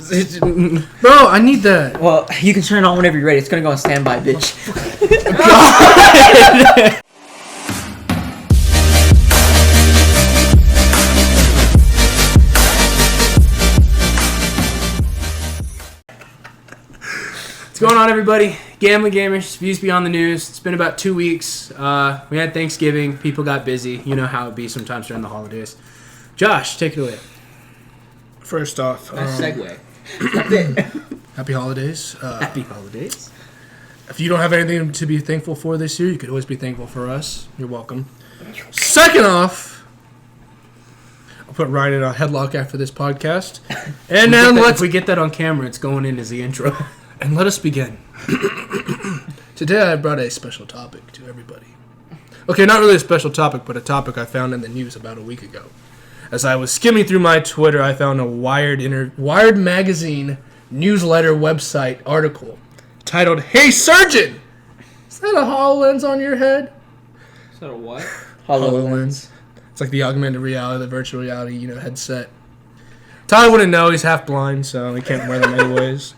Bro, I need that. Well, you can turn it on whenever you're ready. It's gonna go on standby, bitch. What's going on, everybody? Gambling Gamers, Views Beyond the News. It's been about 2 weeks. We had Thanksgiving. People got busy. You know how it be sometimes during the holidays. Josh, take it away. First off, Nice segue. Happy holidays. Happy holidays. If you don't have anything to be thankful for this year, you could always be thankful for us. You're welcome. Second off, I'll put Ryan in a headlock after this podcast. And then if we get that on camera, it's going in as the intro. And let us begin. Today I brought a special topic to everybody. Okay, not really a special topic, but a topic I found in the news about a week ago. As I was skimming through my Twitter, I found a Wired magazine newsletter website article titled, "Hey Surgeon! Is that a HoloLens on your head?" Is that a what? HoloLens. It's like the augmented reality, the virtual reality, headset. Tyler wouldn't know, he's half blind, so he can't wear them anyways.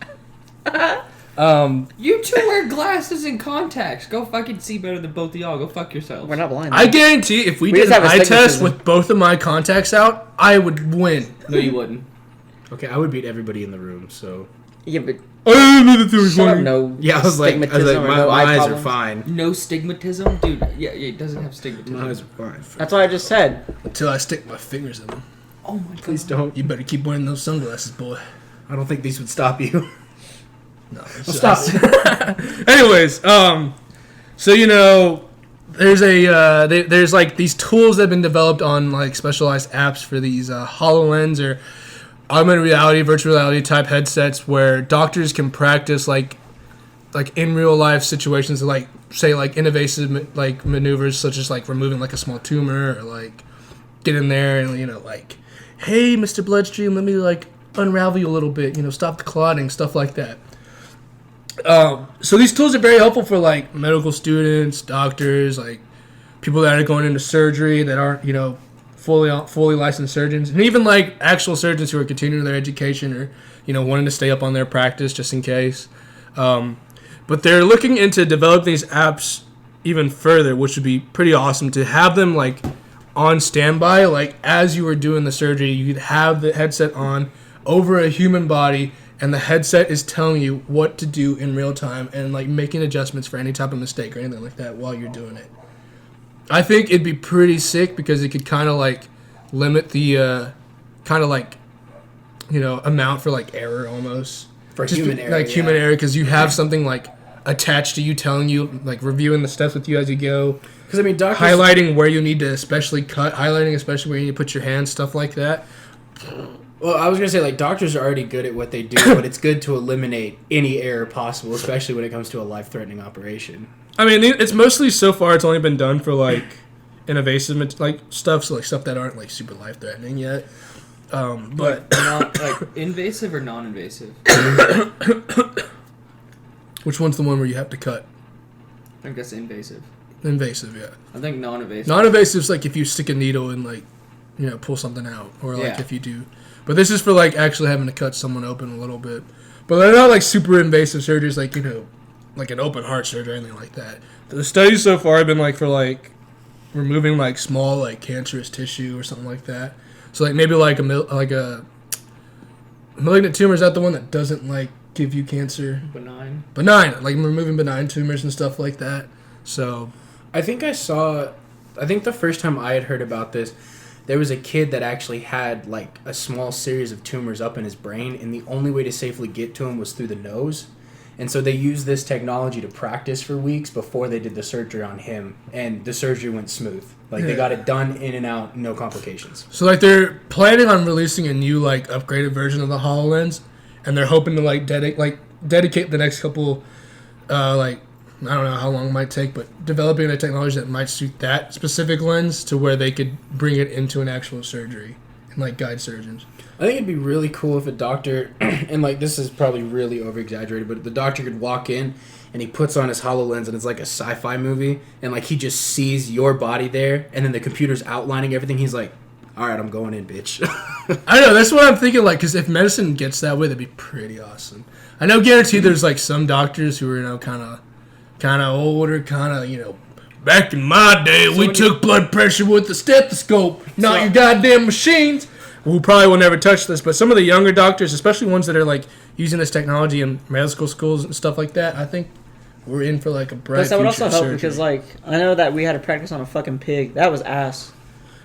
You two wear glasses and contacts. Go fucking see better than both of y'all. Go fuck yourselves. We're not blind. I guarantee if we did an eye test with both of my contacts out, I would win. No, you wouldn't. Okay, I would beat everybody in the room, so... Yeah, but... Shut up, no. Yeah, I was like my eyes are fine. No stigmatism? Dude, yeah, it doesn't have stigmatism. My eyes are fine. That's what I just said. Until I stick my fingers in them. Oh my god. Please don't. You better keep wearing those sunglasses, boy. I don't think these would stop you. No, stop. Anyways, so there's like these tools that have been developed on like specialized apps for these HoloLens or augmented reality, virtual reality type headsets where doctors can practice like in real life situations, like say like invasive like maneuvers such as like removing like a small tumor or like get in there and like, hey, Mr. Bloodstream, let me like unravel you a little bit, stop the clotting, stuff like that. So these tools are very helpful for like medical students, doctors, like people that are going into surgery that aren't, fully licensed surgeons, and even like actual surgeons who are continuing their education or, wanting to stay up on their practice just in case. But they're looking into developing these apps even further, which would be pretty awesome to have them like on standby, like as you were doing the surgery, you could have the headset on over a human body. And the headset is telling you what to do in real time and like making adjustments for any type of mistake or anything like that while you're doing it. I think it'd be pretty sick because it could kind of like limit the amount for like error almost. For human error. Like human error because you have something like attached to you telling you, like reviewing the steps with you as you go. Because doctors... Highlighting where you need to especially cut, highlighting especially where you need to put your hands, stuff like that. Well, I was going to say, like, doctors are already good at what they do, but it's good to eliminate any error possible, especially when it comes to a life-threatening operation. I mean, it's mostly, so far, it's only been done for, like, invasive, like, stuff, so, like, stuff that aren't, like, super life-threatening yet. But... invasive or non-invasive? Which one's the one where you have to cut? I think that's invasive. Invasive, yeah. I think non-invasive. Non-invasive is, like, if you stick a needle and, like, pull something out. Or, like, yeah. if you do... But this is for, like, actually having to cut someone open a little bit. But they're not, like, super invasive surgeries, like, like an open heart surgery or anything like that. The studies so far have been, like, for, like, removing, like, small, like, cancerous tissue or something like that. So, like, maybe, like, a malignant tumor, is that the one that doesn't, like, give you cancer? Benign, like, removing benign tumors and stuff like that. So... I think the first time I had heard about this... There was a kid that actually had, like, a small series of tumors up in his brain, and the only way to safely get to him was through the nose. And so they used this technology to practice for weeks before they did the surgery on him, and the surgery went smooth. Like, They got it done in and out, no complications. So, like, they're planning on releasing a new, like, upgraded version of the HoloLens, and they're hoping to, like, dedicate the next couple, I don't know how long it might take, but developing a technology that might suit that specific lens to where they could bring it into an actual surgery and, like, guide surgeons. I think it'd be really cool if a doctor, and, like, this is probably really over-exaggerated, but the doctor could walk in and he puts on his HoloLens and it's like a sci-fi movie, and, like, he just sees your body there, and then the computer's outlining everything. He's like, all right, I'm going in, bitch. I know, that's what I'm thinking, like, because if medicine gets that way, that'd be pretty awesome. I know, guaranteed there's, like, some doctors who are, kind of older, back in my day, we took blood pressure with a stethoscope, not your goddamn machines, who probably will never touch this, but some of the younger doctors, especially ones that are, like, using this technology in medical schools and stuff like that, I think we're in for, like, a bright future. That would also help surgery. because, like, I know that we had to practice on a fucking pig. That was ass.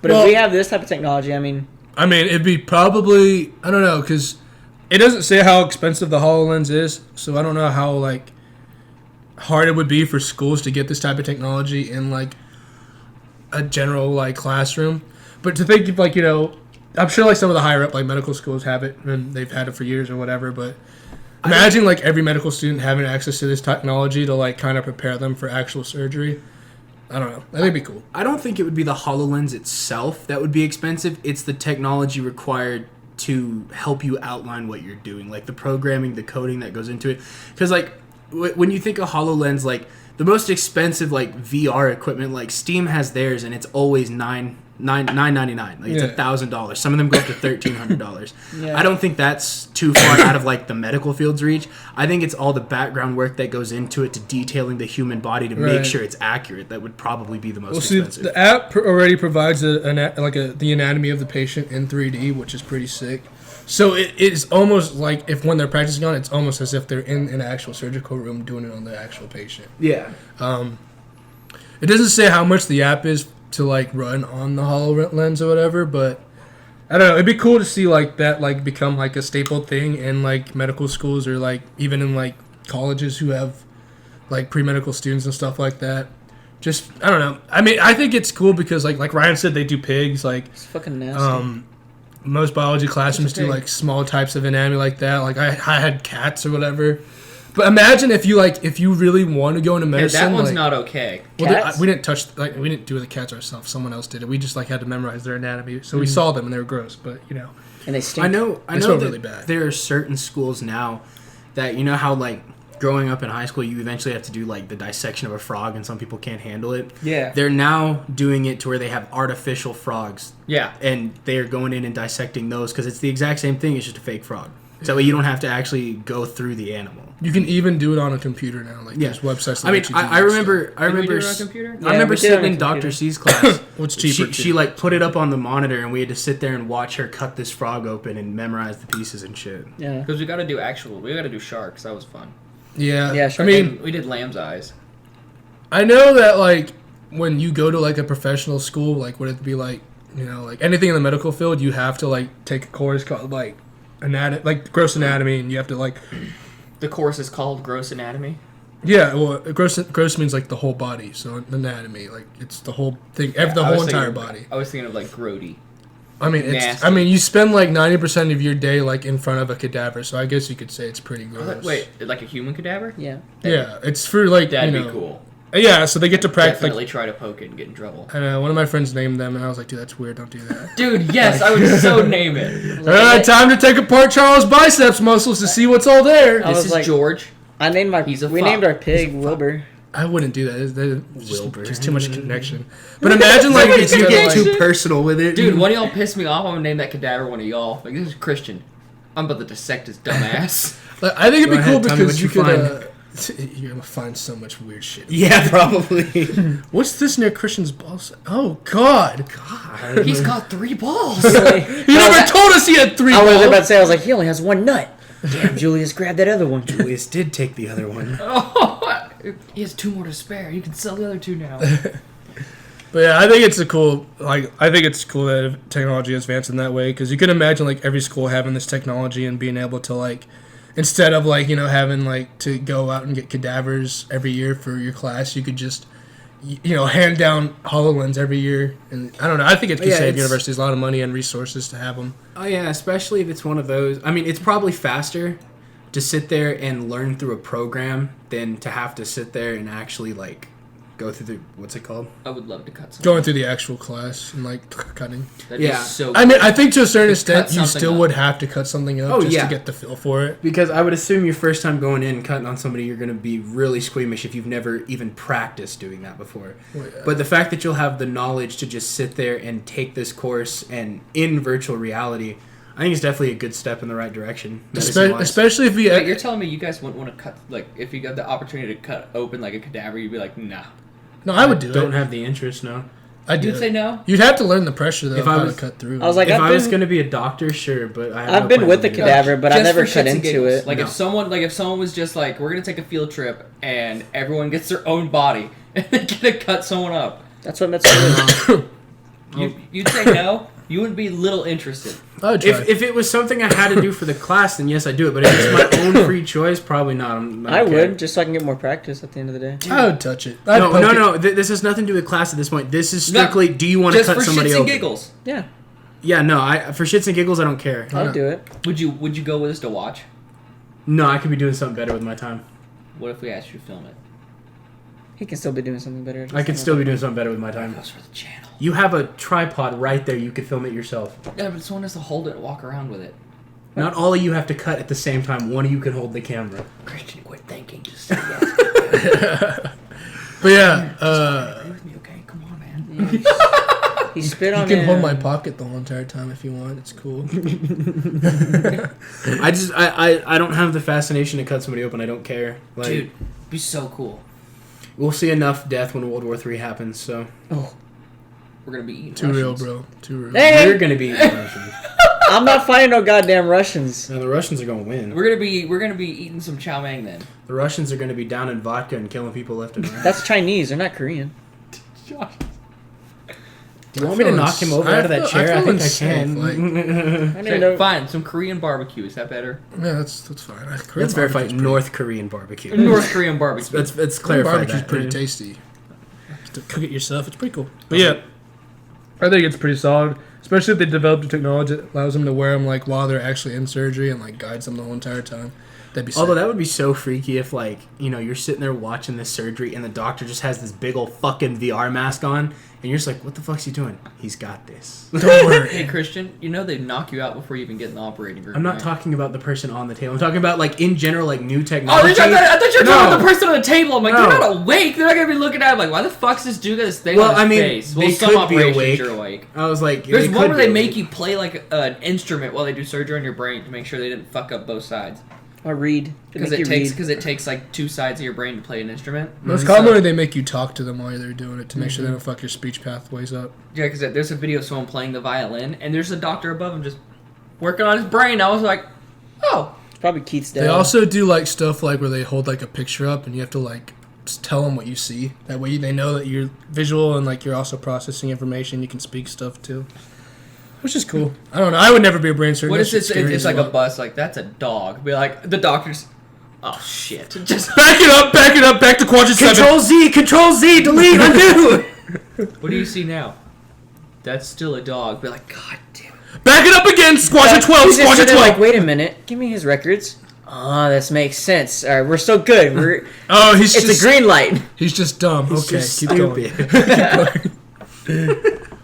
But if we have this type of technology, I mean, it'd be probably, I don't know, because it doesn't say how expensive the HoloLens is, so I don't know how, like, hard it would be for schools to get this type of technology in, like, a general, like, classroom. But to think of, like, I'm sure, like, some of the higher up, like, medical schools have it, and they've had it for years or whatever, but imagine, like, every medical student having access to this technology to, like, kind of prepare them for actual surgery. I don't know. I think it'd be cool. I don't think it would be the HoloLens itself that would be expensive. It's the technology required to help you outline what you're doing, like the programming, the coding that goes into it. Because, like, when you think of HoloLens, like, the most expensive, like, VR equipment, like, Steam has theirs, and it's always $999. Like, it's $1,000. Some of them go up to $1,300. Yeah. I don't think that's too far out of, like, the medical field's reach. I think it's all the background work that goes into it to detailing the human body to make sure it's accurate. That would probably be the most expensive. The app already provides the anatomy of the patient in 3D, which is pretty sick. So it is almost like if when they're practicing on it, it's almost as if they're in an actual surgical room doing it on the actual patient. Yeah. It doesn't say how much the app is to, like, run on the HoloLens or whatever, but I don't know. It'd be cool to see, like, that, like, become, like, a staple thing in, like, medical schools or, like, even in, like, colleges who have, like, pre-medical students and stuff like that. Just, I don't know. I think it's cool because, like Ryan said, they do pigs. Like, it's fucking nasty. Most biology classrooms do, like, small types of anatomy like that. Like, I had cats or whatever. But imagine if you really want to go into medicine. that one's like, not okay. Well, we didn't we didn't do the cats ourselves. Someone else did it. We just, like, had to memorize their anatomy. So we saw them and they were gross. But and they stink. I know smell that really bad. There are certain schools now that, how, like, growing up in high school, you eventually have to do, like, the dissection of a frog, and some people can't handle it. Yeah. They're now doing it to where they have artificial frogs. Yeah. And they're going in and dissecting those because it's the exact same thing. It's just a fake frog. So you don't have to actually go through the animal. You can even do it on a computer now. Like, there's websites that let you do I remember Did we do it on a computer? I remember sitting in computer. Dr. C's class. What's cheaper? She like put it up on the monitor, and we had to sit there and watch her cut this frog open and memorize the pieces and shit. Yeah. Because we got to do sharks. That was fun. Yeah. Yeah, sure. I mean, And we did lamb's eyes. I know that, like, when you go to, like, a professional school, like, would it be, like, like, anything in the medical field, you have to, like, take a course called, like, gross anatomy, and you have to, like... The course is called Gross Anatomy. Yeah, well, gross means, like, the whole body, so anatomy, like, it's the whole thing, the whole entire body. I was thinking of, like, grody. I mean, Nasty. you spend, like, 90% of your day, like, in front of a cadaver, so I guess you could say it's pretty gross. Wait, like a human cadaver? Yeah. Yeah, it's for, like, That'd be cool. Yeah, so they get to practice. Definitely try to poke it and get in trouble. I know, one of my friends named them, and I was like, dude, that's weird, don't do that. Dude, yes, I would so name it. Alright, time to take apart Charles' biceps muscles to see what's all there. I was This is like- George. I named we named our pig Wilbur. I wouldn't do that. There's Wilbur. just too much connection. But imagine, like, If you get too... too personal with it. Dude, one of y'all pissed me off. I'm gonna name that cadaver one of y'all. Like, this is Christian. I'm about to dissect his dumb ass. Like, I think it'd be Go cool ahead, tell me because what you you could... you're gonna find so much weird shit. Yeah, probably. What's this near Christian's balls? Oh, God. He's got 3 balls. He never told us he had 3 I was balls. about to say, I was like, he only has one nut. Damn, Julius grabbed that other one. Julius did take the other one. Oh, he has 2 more to spare. You can sell the other 2 now. But yeah, I think it's cool that technology has advanced in that way, because you can imagine, like, every school having this technology and being able to, like, instead of, like, having, like, to go out and get cadavers every year for your class, you could just, hand down HoloLens every year. And I don't know, I think it could save universities a lot of money and resources to have them. Oh, yeah, especially if it's one of those. I mean, it's probably faster to sit there and learn through a program than to have to sit there and actually, like, go through the what's it called? I would love to cut something. Going through the actual class and like cutting. That'd Yeah. be so I mean, I think to a certain Just cut extent, you something still up. would have to cut something up Oh, just yeah. to get the feel for it. Because I would assume your first time going in and cutting on somebody, you're going to be really squeamish if you've never even practiced doing that before. Well, yeah. But the fact that you'll have the knowledge to just sit there and take this course and in virtual reality, I think it's definitely a good step in the right direction. medicine-wise. Especially if you. Wait, you're telling me you guys wouldn't want to cut, like, if you got the opportunity to cut open, like, a cadaver, you'd be like, nah. No, I would do Don't it. have the interest, no. I'd do You'd it. say no? You'd have to learn the pressure though If of I how was- to cut through. I was like, If I've I was been- going to be a doctor, sure, but I have I've no been plans with the on doing cadaver, but I Just never for cut shits and into giggles. it. Like, No. if someone was just like, we're going to take a field trip, and everyone gets their own body, and they're going to cut someone up, That's what Mitsubishi is. you'd say no? You wouldn't be little interested. I would try. If it was something I had to do for the class, then yes, I do it. But if it's my own free choice, probably not. I would, just so I can get more practice at the end of the day. I would touch it. I'd poke it. No. This has nothing to do with class at this point. This is strictly, do you want to Just cut for somebody shits and open? giggles. Yeah, Yeah, no. For shits and giggles, I don't care. I'll do it. Would you go with us to watch? No, I could be doing something better with my time. What if we asked you to film it? He can still be doing something better. I could still be doing something better with my time. Goes for the channel. You have a tripod right there. You could film it yourself. Yeah, but someone has to hold it and walk around with it. Not all of you have to cut at the same time. One of you can hold the camera. Christian, quit thinking. Just say yes. But yeah, Agree with me, okay? Come on, man. He spit you on can him. hold my pocket the whole entire time if you want. It's cool. I don't have the fascination to cut somebody open. I don't care. Like, Dude, be so cool. we'll see enough death when World War III happens. So Oh, We're gonna be eating Too real, Russians. bro. Too real. Hey! we're gonna be Russians. I'm not fighting no goddamn Russians. Now the Russians are gonna win. We're gonna be eating some chow mein then. The Russians are gonna be down in vodka and killing people left and right. That's Chinese. They're not Korean. Josh. Do you want me to knock him over out of that chair? I think I can. I didn't know. Fine, some Korean barbecue. Is that better? Yeah, that's fine. Let's verify North Korean barbecue. North Korean barbecue. Let's Korean clarify barbecue's that. pretty tasty. To cook it yourself, it's pretty cool. But yeah, I think it's pretty solid. Especially if they developed a technology that allows them to wear them like while they're actually in surgery and like guides them the whole entire time. That'd be sick. Although that would be so freaky if, like, you know, you're sitting there watching this surgery and the doctor just has this big old fucking VR mask on and you're just like, what the fuck's he doing? He's got this. Don't worry. Hey Christian, you know they knock you out before you even get in the operating room. I'm not right? talking about the person on the table. I'm talking about, like, in general, like, new Oh, technology. I thought you were talking about the person on the table. I'm like, No. they're not awake. They're not gonna be looking at him like, why the fuck's this dude got this thing Well, on his I mean, face? Well, they some could be operations awake. you're awake. I was like, There's they one could where be they make awake. you play like an instrument while they do surgery on your brain to make sure they didn't fuck up both sides. Or read. Because it takes like two sides of your brain to play an instrument. Most So- commonly, they make you talk to them while they're doing it to make sure they don't fuck your speech pathways up. Yeah, because there's a video of someone playing the violin, and there's a doctor above him just working on his brain. I was like, oh. It's probably Keith's dad. They also do like stuff like where they hold like a picture up and you have to like just tell them what you see. That way they know that you're visual and like you're also processing information. You can speak stuff too, which is cool. I don't know. I would never be a brain surgeon. What That is this? shit's scary It's as like a fuck. bus. Like, that's a dog. Be like, the doctor's, oh, shit. Just Back it up, back to quadrant 7. Control Z, delete, undo. what do you see now? That's still a dog. Be like, God damn it. Back it up again, squadron 12, He's just squadron sitting there 12. like, wait a minute. Give me his records. Oh, this makes sense. All right, we're so good. We're Oh, it's a green light. He's just dumb. He's Okay, just keep stupid. going.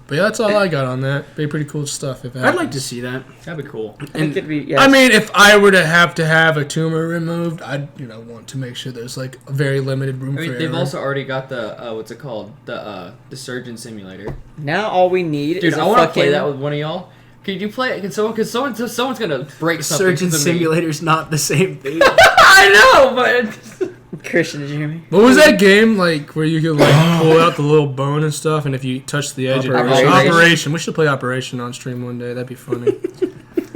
But yeah, that's all I got on that. Be pretty cool stuff. If it I'd like happens. to see that. That'd be cool. I think it'd be. Yeah, I mean, if I were to have a tumor removed, I'd want to make sure there's like a very limited room I mean, for they've error. also already got the, what's it called? The surgeon simulator. now all we need Dude, is I a want to fucking. play that with one of y'all. Can you play it? Because someone's gonna break something. Surgeon to me. Simulator's not the same thing. I know, but Christian, did you hear me? What was that game like where you could like pull out the little bone and stuff, and if you touch the edge, Operation. We should play Operation on stream one day. That'd be funny.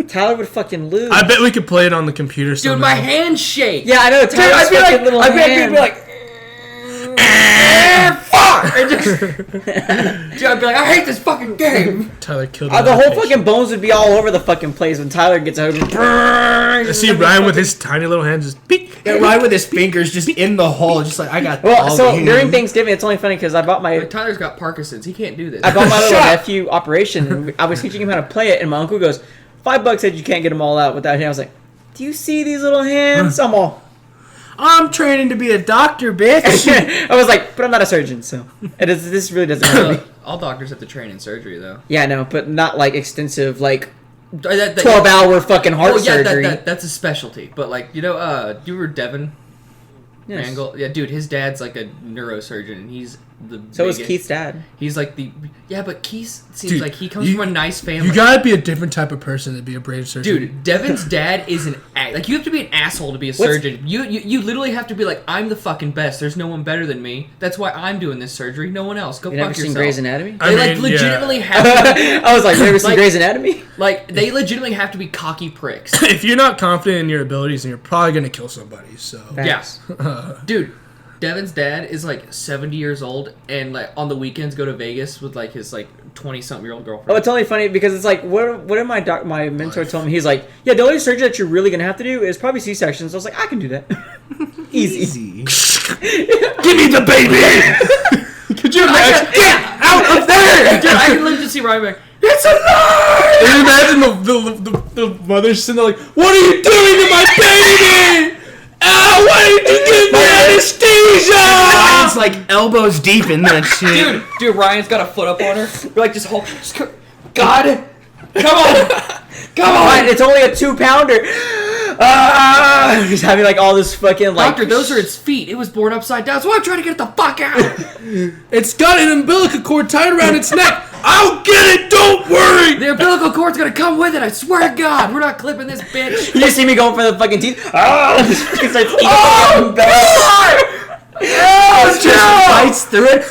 Tyler would fucking lose. I bet we could play it on the computer. dude, somehow. my hands shake. Yeah, I know. Dude, Tyler's I'd be fucking like, little hand. I'd be like, fuck! And just, dude, I'd be like, I hate this fucking game. Tyler killed The whole fucking bones would be all over the fucking place when Tyler gets out. I see Ryan with his tiny little hands just peek. Yeah, Ryan with his fingers just in the hole, just like, I got Well, all so the during Thanksgiving, it's only funny because I bought my Tyler's got Parkinson's. He can't do this. I bought my little Shut up. nephew Operation. And I was teaching him how to play it, and my uncle goes, $5 said you can't get them all out without him. I was like, do you see these little hands? I'm all. I'm training to be a doctor, bitch. I was like, but I'm not a surgeon, so this really doesn't hurt me. All doctors have to train in surgery, though. Yeah, I know, but not like extensive, like 12 12-hour fucking heart surgery. That's a specialty. But like, you know, do you remember Devin Yes. Mangle? Yeah, dude, his dad's like a neurosurgeon, and he's the So was biggest- Keith's dad. He's like but Keith seems Dude, like he comes from a nice family. You gotta be a different type of person to be a brain surgeon. Dude, Devin's dad is like you have to be an asshole to be a surgeon. You literally have to be like, I'm the fucking best. There's no one better than me. That's why I'm doing this surgery. No one else. Go You fuck never seen yourself. Grey's Anatomy? They legitimately have to, I was like, never seen Like- Grey's Anatomy? like they legitimately have to be cocky pricks. If you're not confident in your abilities, then you're probably gonna kill somebody. So Facts. Dude, Devin's dad is like 70 years old and like on the weekends go to Vegas with like his like 20-something-year-old girlfriend. Oh, it's only funny because it's like, what did my mentor told me? He's like, yeah, the only surgery that you're really going to have to do is probably C-sections. I was like, I can do that. Easy. give me the baby. Could you imagine? Get out of there! Dude, I can literally just see Ryan back. It's alive! Can you imagine the mother sitting there like, what are you doing to my baby? Ow, why did you give me anesthesia? It's like elbows deep in that shit. Dude, Ryan's got a foot up on her. We're like, God, come on, come Fine, on. it's only a 2-pounder. He's having like all this fucking like. Doctor, those are its feet. It was born upside down. That's why I'm trying to get it the fuck out. It's got an umbilical cord tied around its neck. I'll get it, don't worry! The umbilical cord's gonna come with it. I swear to God, we're not clipping this bitch. You see me going for the fucking teeth? He starts eating Oh, the God! Bites through it.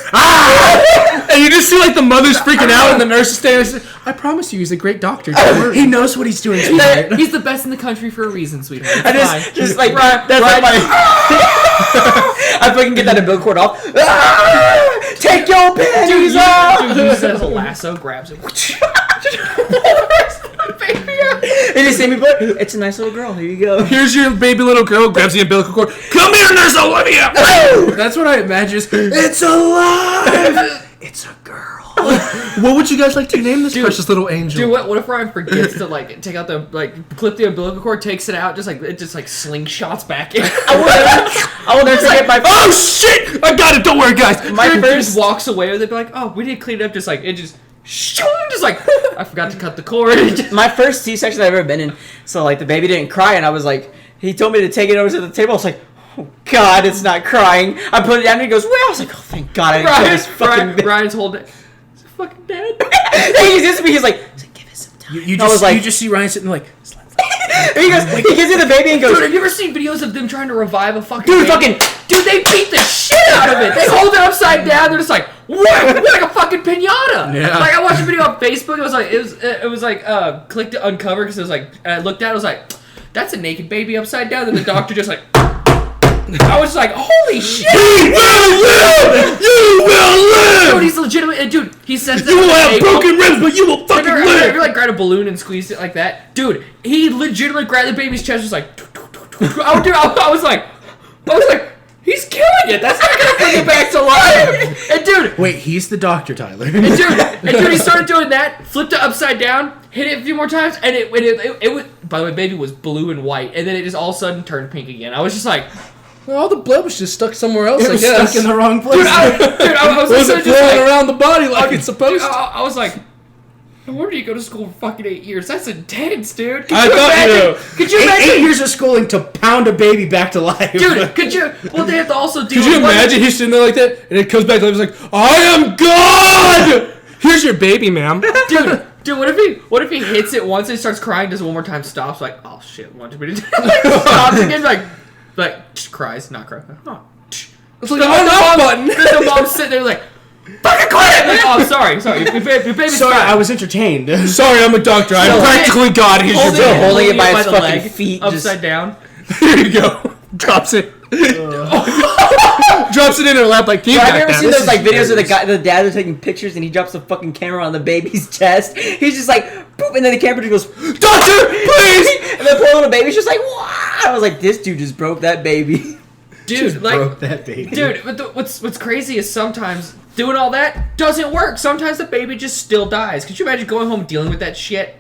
And you just see like the mother's freaking out and the nurse is standing there. I promise you, he's a great doctor. Don't worry. He knows what he's doing. sweetheart. He's the best in the country for a reason, sweetheart. It's I fine. just like that's like my. I fucking get that umbilical cord off. Take your panties off. Dude, uses it as a lasso, grabs it. And you see me, but it's a nice little girl. Here you go. Here's your baby little girl, grabs the umbilical cord. Come here, Nurse Olivia! That's what I imagine. It's alive. It's a girl. What would you guys like to name this precious little angel? Dude, what if Ryan forgets to like take out the clip the umbilical cord, takes it out, just like slingshots back in. I will never forget my. Oh shit! I got it. Don't worry, guys. My Dude first. just walks away with it, be like, oh, we didn't clean it up, just like it just like I forgot to cut the cord. My first C-section I've ever been in. So like the baby didn't cry, and I was like, he told me to take it over to the table. I was like, oh God, it's not crying. I put it down, and he goes, well, I was like, oh thank God, I didn't kill this fucking. Ryan's holding it. Is it fucking dead? He gives me. He's like, give it some time. You I was just like- you just see Ryan sitting like. He goes. He gives me the baby and goes. Dude, have you ever seen videos of them trying to revive a fucking Dude, baby? Dude, they beat the shit out of it. They hold it upside down. They're just like, what? Like a fucking pinata. Yeah. Like I watched a video on Facebook. It was like click to uncover because it was like I looked at it. I was like, that's a naked baby upside down. And the doctor just like. I was like, holy shit! You will live! You will live! Dude, he's legitimate. Dude, he says that. You will have broken ribs, but you will fucking Have live! you like grabbed a balloon and squeezed it like that? Dude, he legitimately grabbed the baby's chest, was like, I was like, he's killing it. That's not gonna bring it back to life. And dude, Wait, he's the doctor, Tyler. and he started doing that, flipped it upside down, hit it a few more times, and it was. By the way, baby was blue and white, and then it just all of a sudden turned pink again. I was just like, All the blood was just stuck somewhere else, It was I guess. stuck in the wrong place. dude, I was Was it just flowing like, around the body like it's supposed to? I was like, no wonder you go to school for fucking 8 years. That's intense, dude. I thought Could you Eight imagine? years of schooling to pound a baby back to life. Dude, could you? Well, they have to also deal Could you with what- imagine he's sitting there like that, and it comes back and he's like, I am God! Here's your baby, ma'am. Dude, what if he hits it once and he starts crying, does it one more time, stops, like, oh shit, what did we do? Stops again, like cries, not cry. Oh. It's like, oh, no button. The mom's sitting there like, fucking quit! Like, oh, sorry, your baby's Sorry, fine. I was entertained. Sorry, I'm a doctor. I'm Still practically God. Here's your baby. holding it by the its fucking leg, feet, upside down. Here you go. Drops it. Drops it in her lap like, Have you ever seen those like videos of the dad are taking pictures and he drops the fucking camera on the baby's chest? He's just like, boop, and then the camera just goes, Doctor, please! and the poor little baby's just like, wow. I was like, this dude just broke that baby. Dude, like, Broke that baby. dude, but what's crazy is sometimes doing all that doesn't work. Sometimes the baby just still dies. Could you imagine going home dealing with that shit?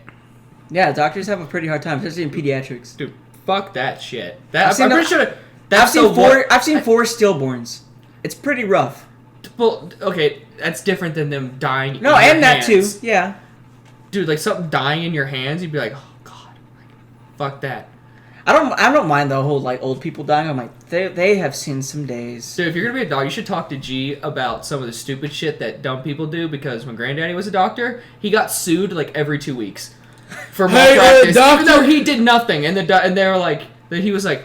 Yeah, doctors have a pretty hard time, especially in pediatrics. Dude, fuck that shit. That I've seen I'm pretty sure I've seen 4 stillborns. It's pretty rough. Well, okay, that's different than them dying. No, in your and that too. hands. Yeah. Dude, like something dying in your hands, you'd be like, oh god, fuck that. I don't mind the whole like old people dying. I'm like they have seen some days. Dude, if you're gonna be a dog, you should talk to G about some of the stupid shit that dumb people do. Because when Granddaddy was a doctor, he got sued like every 2 weeks for malpractice, even though he did nothing. And they were like, he was like,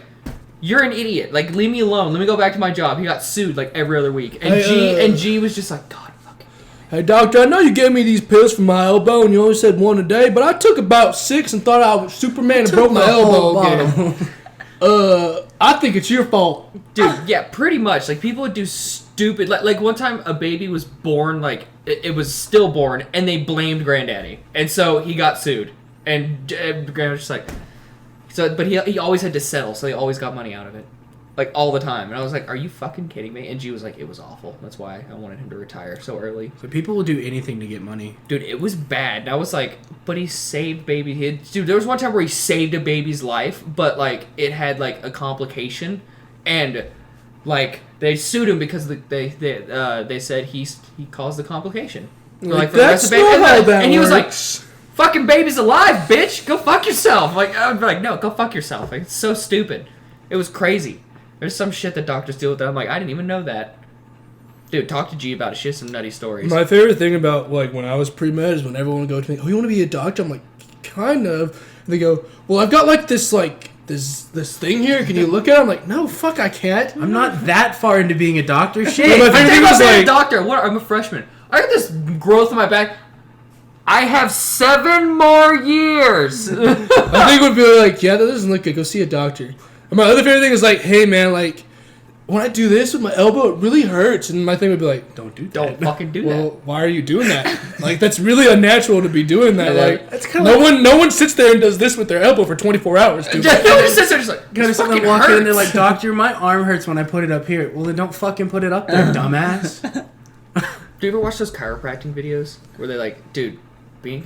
"You're an idiot. Like, leave me alone. Let me go back to my job." He got sued like every other week, and G was just like, God. Hey, doctor, I know you gave me these pills for my elbow, and you only said 1 a day, but I took about 6 and thought I was Superman and broke my elbow again. I think it's your fault. Dude, yeah, pretty much. Like, people would do stupid... Like one time, a baby was born, like, it was stillborn, and they blamed Granddaddy. And so, he got sued. And Granddaddy was just like... But he always had to settle, so he always got money out of it. Like, all the time. And I was like, are you fucking kidding me? And G was like, it was awful. That's why I wanted him to retire so early. So people will do anything to get money. Dude, it was bad. And I was like, but he saved baby. Dude, there was one time where he saved a baby's life, but, like, it had, like, a complication. And, like, they sued him because they said he caused the complication. So, like, for the rest of the baby. And he was like, fucking baby's alive, bitch. Go fuck yourself. Like, I would be like, no, go fuck yourself. Like, it's so stupid. It was crazy. There's some shit that doctors deal with that I'm like, I didn't even know that. Dude, talk to G about it. She has some nutty stories. My favorite thing about, like, when I was pre-med is when everyone would go to me, oh, you want to be a doctor? I'm like, kind of. And they go, well, I've got, like, this thing here. Can you look at it? I'm like, no, fuck, I can't. I'm not that far into being a doctor. Shit. I think about being a doctor. I'm a freshman. I got this growth in my back. I have 7 more years. I think it would be like, yeah, that doesn't look good. Go see a doctor. And my other favorite thing is like, hey man, like when I do this with my elbow, it really hurts. And my thing would be like, don't do that. Don't fucking do that. Well, why are you doing that? Like that's really unnatural to be doing that. Yeah, like that's kind of no one sits there and does this with their elbow for 24 hours. Dude. Nobody sits there just like, Gotta someone walk in and they're like, doctor, my arm hurts when I put it up here. Well, then don't fucking put it up there, dumbass. Do you ever watch those chiropractic videos where they're like, dude, I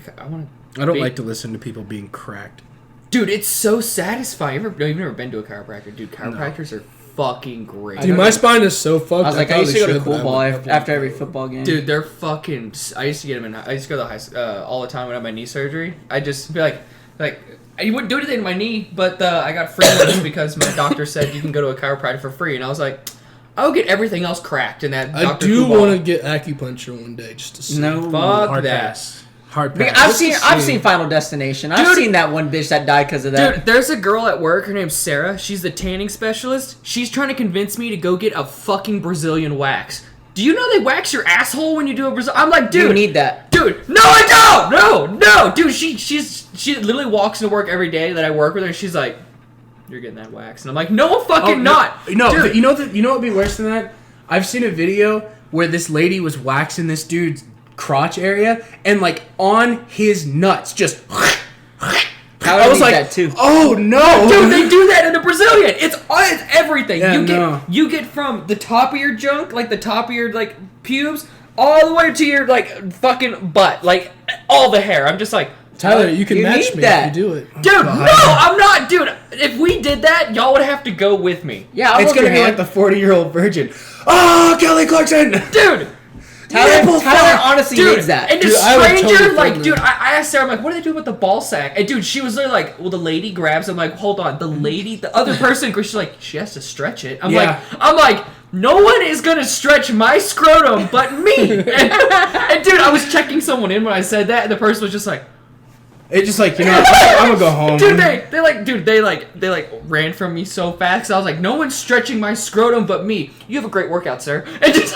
don't like to listen to people being cracked. Dude, it's so satisfying. You've never been to a chiropractor. Dude, chiropractors are fucking great. Dude, my spine is so fucked. I was like, I used to go to Cool Ball after every football game. Dude, they're fucking... I used to get them in... I used to go to the all the time when I had my knee surgery. I just be like, you wouldn't do anything to my knee, but I got free ones because my doctor said you can go to a chiropractor for free. And I was like, I'll get everything else cracked in that I do want to get acupuncture one day just to see. No, fuck hard that. pass. Hard pass. I've seen Final Destination. I've seen that one bitch that died because of that. Dude, there's a girl at work. Her name's Sarah. She's the tanning specialist. She's trying to convince me to go get a fucking Brazilian wax. Do you know they wax your asshole when you do a Brazilian? I'm like, dude, you need that, dude. No, I don't. No, dude. She literally walks into work every day that I work with her. And she's like, you're getting that wax, and I'm like, no, fucking not. No, dude. you know what would be worse than that? I've seen a video where this lady was waxing this dude's crotch area and like on his nuts just I was like that too. Oh no, dude, they do that in the Brazilian. It's everything. Yeah, you get from the top of your junk, like the top of your like pubes, all the way to your like fucking butt, like all the hair. I'm just like, Tyler, you can match me that. if you do it. Dude, no, I'm not, dude. If we did that, y'all would have to go with me. Yeah, it's gonna be like the 40-year-old virgin. Oh, Kelly Clarkson, dude. Tyler honestly needs that. And the stranger, like, dude, I asked Sarah, I'm like, what do they do with the ball sack? And dude, she was literally like, well, the lady grabs. I'm like, hold on, the other person, she's like, she has to stretch it. I'm like, no one is gonna stretch my scrotum but me. And dude, I was checking someone in when I said that, and the person was just like. It's just like, you know, I'm gonna go home. Dude, they ran from me so fast. I was like, no one's stretching my scrotum but me. You have a great workout, sir. And just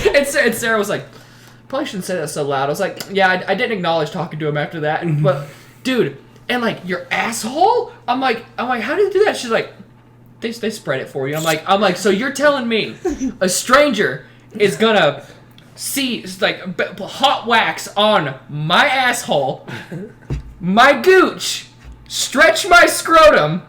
and Sarah was like, probably shouldn't say that so loud. I was like, yeah, I didn't acknowledge talking to him after that. But dude, and like your asshole. I'm like, how do you do that? She's like, they spread it for you. I'm like, so you're telling me a stranger is gonna see like hot wax on my asshole, my gooch, stretch my scrotum,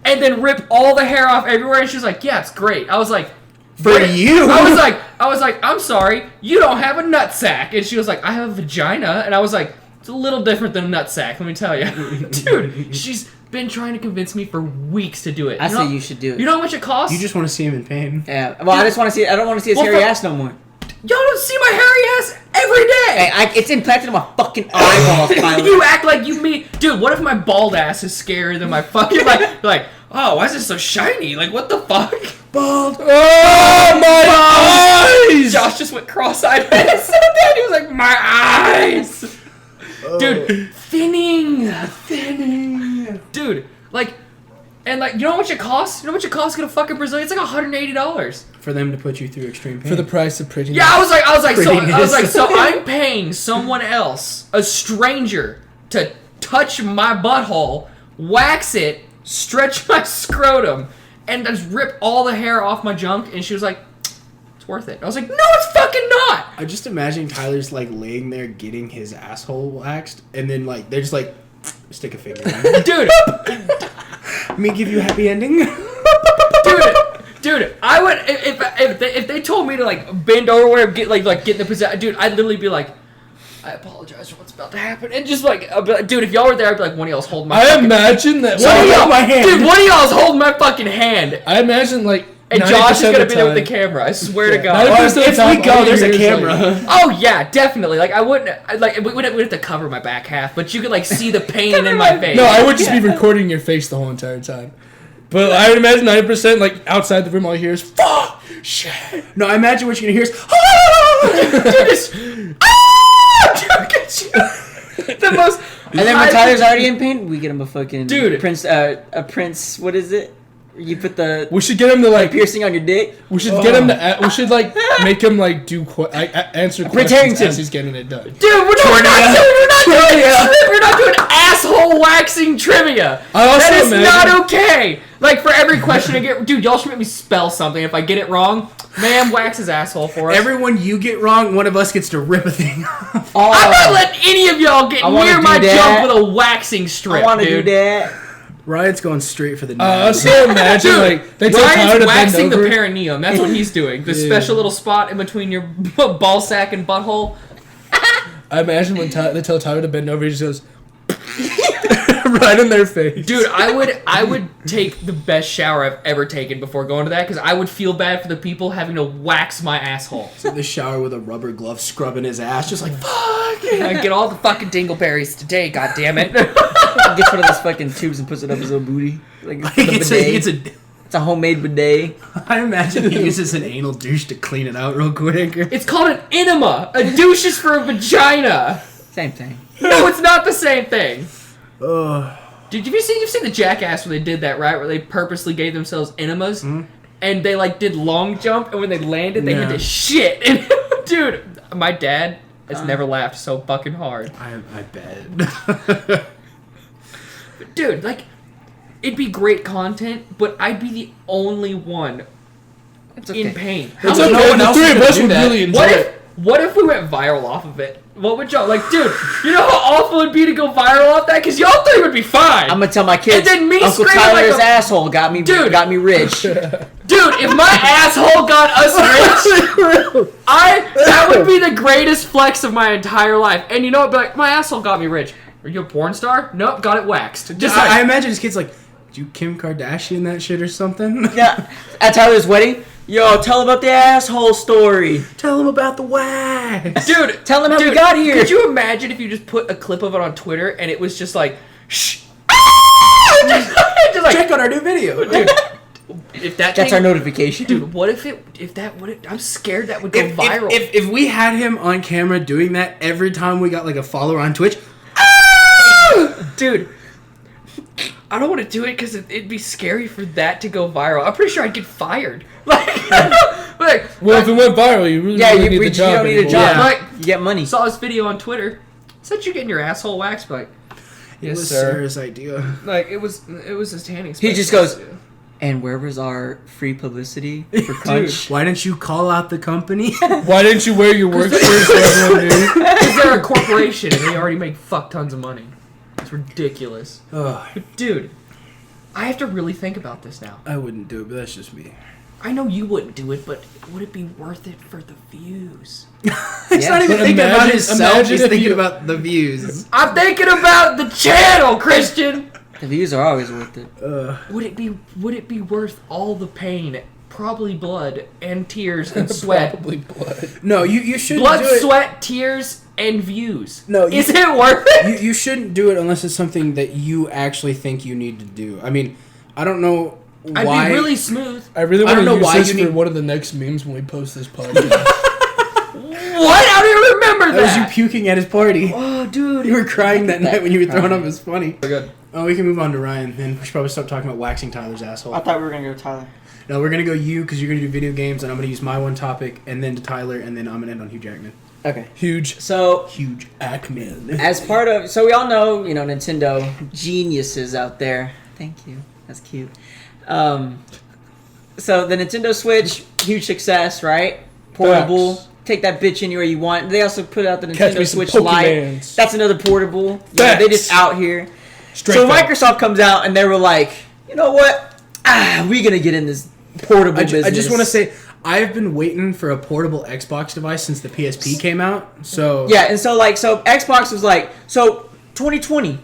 and then rip all the hair off everywhere? And she was like, yeah, it's great. I was like, for you. I was like, I'm sorry, you don't have a nut sack. And she was like, I have a vagina. And I was like, It's a little different than a nutsack, let me tell you. Dude, she's been trying to convince me for weeks to do it. I say you should do it. You know how much it costs? You just want to see him in pain. Yeah. Well, I just want to see. I don't want to see his hairy ass no more. Y'all don't see my hairy ass every day! Hey, it's implanted in my fucking eyeballs, Tyler. You act like you mean... Dude, what if my bald ass is scarier than my fucking... Like, oh, why is it so shiny? Like, what the fuck? Bald. Oh, my eyes! Josh just went cross-eyed. It's so dead. He was like, my eyes! Dude, thinning. Dude, like... And, like, you know how much it costs? You know how much it costs to get a fucking Brazilian? It's like $180. For them to put you through extreme pain. For the price of prettiness. Yeah, I was like, so I'm paying someone else, a stranger, to touch my butthole, wax it, stretch my scrotum, and just rip all the hair off my junk. And she was like, it's worth it. I was like, no, it's fucking not. I just imagine Tyler's like laying there getting his asshole waxed, and then like they're just like, stick a finger in it. Dude. Let me give you a happy ending. Dude, I would if they told me to like bend over and get get in the position. Dude, I'd literally be like, I apologize for what's about to happen, and just like, I'd be like, dude, if y'all were there, I'd be like, one of y'all's holding my. I imagine that. my hand. Dude, one of y'all's holding my fucking hand, I imagine like. and Josh is gonna be there with the camera. I swear to God. If we go, there's a camera. Oh yeah, definitely. Like I wouldn't. We'd have to cover my back half, but you could like see the pain in my face. No, I would just be recording your face the whole entire time. But I would imagine 90% like outside the room, all you hear is fuck shit. No, I imagine what you're gonna hear is the most. And then when Tyler's already in pain, we get him a fucking Dude. Prince. A Prince. What is it? You put the We should get him to like. piercing on your dick. We should get him to. We should like make him like do answer questions Harrington. as he's getting it done. Dude, we're not doing asshole waxing trivia. I also That is imagine- not okay. Like for every question I get, dude, y'all should make me spell something. If I get it wrong, ma'am, wax his asshole for us. everyone you get wrong, one of us gets to rip a thing off. Oh, I'm not letting any of y'all get I wanna near do my that. junk with a waxing strip, I want to dude. do that. Ryan's going straight for the I nose. also imagine Dude, like they tell Tyler Ryan's to bend waxing the over. perineum. That's what he's doing. The Yeah. special little spot in between your ball sack and butthole. I imagine when they tell Tyler to bend over, he just goes right in their face. Dude, I would take the best shower I've ever taken before going to that because I would feel bad for the people having to wax my asshole. In the shower with a rubber glove scrubbing his ass, just like fuck. I get all the fucking dingleberries today, goddammit. Gets one of those fucking tubes and puts it up his little booty. Like It's a homemade bidet. I imagine he uses an anal douche to clean it out real quick. It's called an enema. A douche is for a vagina. Same thing. No, it's not the same thing. Ugh. Dude, you've seen the Jackass where they did that, right? Where they purposely gave themselves enemas, and they like did long jump, and when they landed, they had to shit. And dude, my dad has never laughed so fucking hard. I bet. Dude, like, it'd be great content, but I'd be the only one in pain. It's How many- okay. one The else three is of gonna us do would that. really enjoy What it. if we went viral off of it? What would y'all like, dude? You know how awful it'd be to go viral off that? Because y'all three would be fine. I'm gonna tell my kids. And then me Uncle screaming like Tyler's a- asshole got me rich. Dude, if my asshole got us rich, that would be the greatest flex of my entire life. And you know what? Be like, my asshole got me rich. Are you a porn star? Nope, got it waxed. Just I imagine his kid's like, did you Kim Kardashian that shit or something? Yeah. At Tyler's wedding, yo, tell about the asshole story. Tell him about the wax. dude, Tell him how we got here. Could you imagine if you just put a clip of it on Twitter and it was just like, shh, just like, Check out our new video. dude. If That's our notification. Dude, what if I'm scared that would go viral. If we had him on camera doing that every time we got like a follower on Twitch, Dude, I don't want to do it because it'd be scary for that to go viral. I'm pretty sure I'd get fired. Well, if it went viral, you really don't need the job. You don't need a anymore. job. Yeah. Like, You get money. saw this video on Twitter. Said you getting your asshole waxed, but like, it yes, was sir. Sarah's idea. Like it was his tanning. He just specialist. goes, and where was our free publicity for Crunch? Why didn't you call out the company? Why didn't you wear your work shirt so everyone knew? Because they're a corporation and they already make fuck tons of money. It's ridiculous. Ugh, But dude, I have to really think about this now. I wouldn't do it, but that's just me. I know you wouldn't do it, but would it be worth it for the views? He's not even But thinking about imagine- himself. imagine He's if thinking you- about the views. I'm thinking about the channel, Christian. The views are always worth it. Would it be worth all the pain, probably blood and tears and sweat? Probably blood. No, you shouldn't Blood, do it. sweat, tears, and views. No, is it worth it? You shouldn't do it unless it's something that you actually think you need to do. I mean, I don't know why. I'd be really smooth. I really I want don't to know use why this you for need- one of the next memes when we post this podcast. What? How do you remember That was you that? puking at his party. Oh, dude. You were crying that night when you were throwing up. It was funny. We're good. Oh, we can move on to Ryan, and we should probably stop talking about waxing Tyler's asshole. I thought we were gonna go to Tyler. No, we're gonna go you because you're gonna do video games, and I'm gonna use my one topic, and then to Tyler, and then I'm gonna end on Hugh Jackman. Okay. Huge. So Huge Ackman. as part of, so we all know, Nintendo geniuses out there. Thank you. That's cute. So the Nintendo Switch, huge success, right? Portable. Facts. Take that bitch anywhere you want. They also put out the Catch me Nintendo some Switch Lite. Pokemans. That's another portable. Facts. They just out here. Straight So facts. Microsoft comes out and they were like, you know what? We gonna get in this portable business. I just want to say, I've been waiting for a portable Xbox device since the PSP came out. So Yeah, and so Xbox was like, so 2020,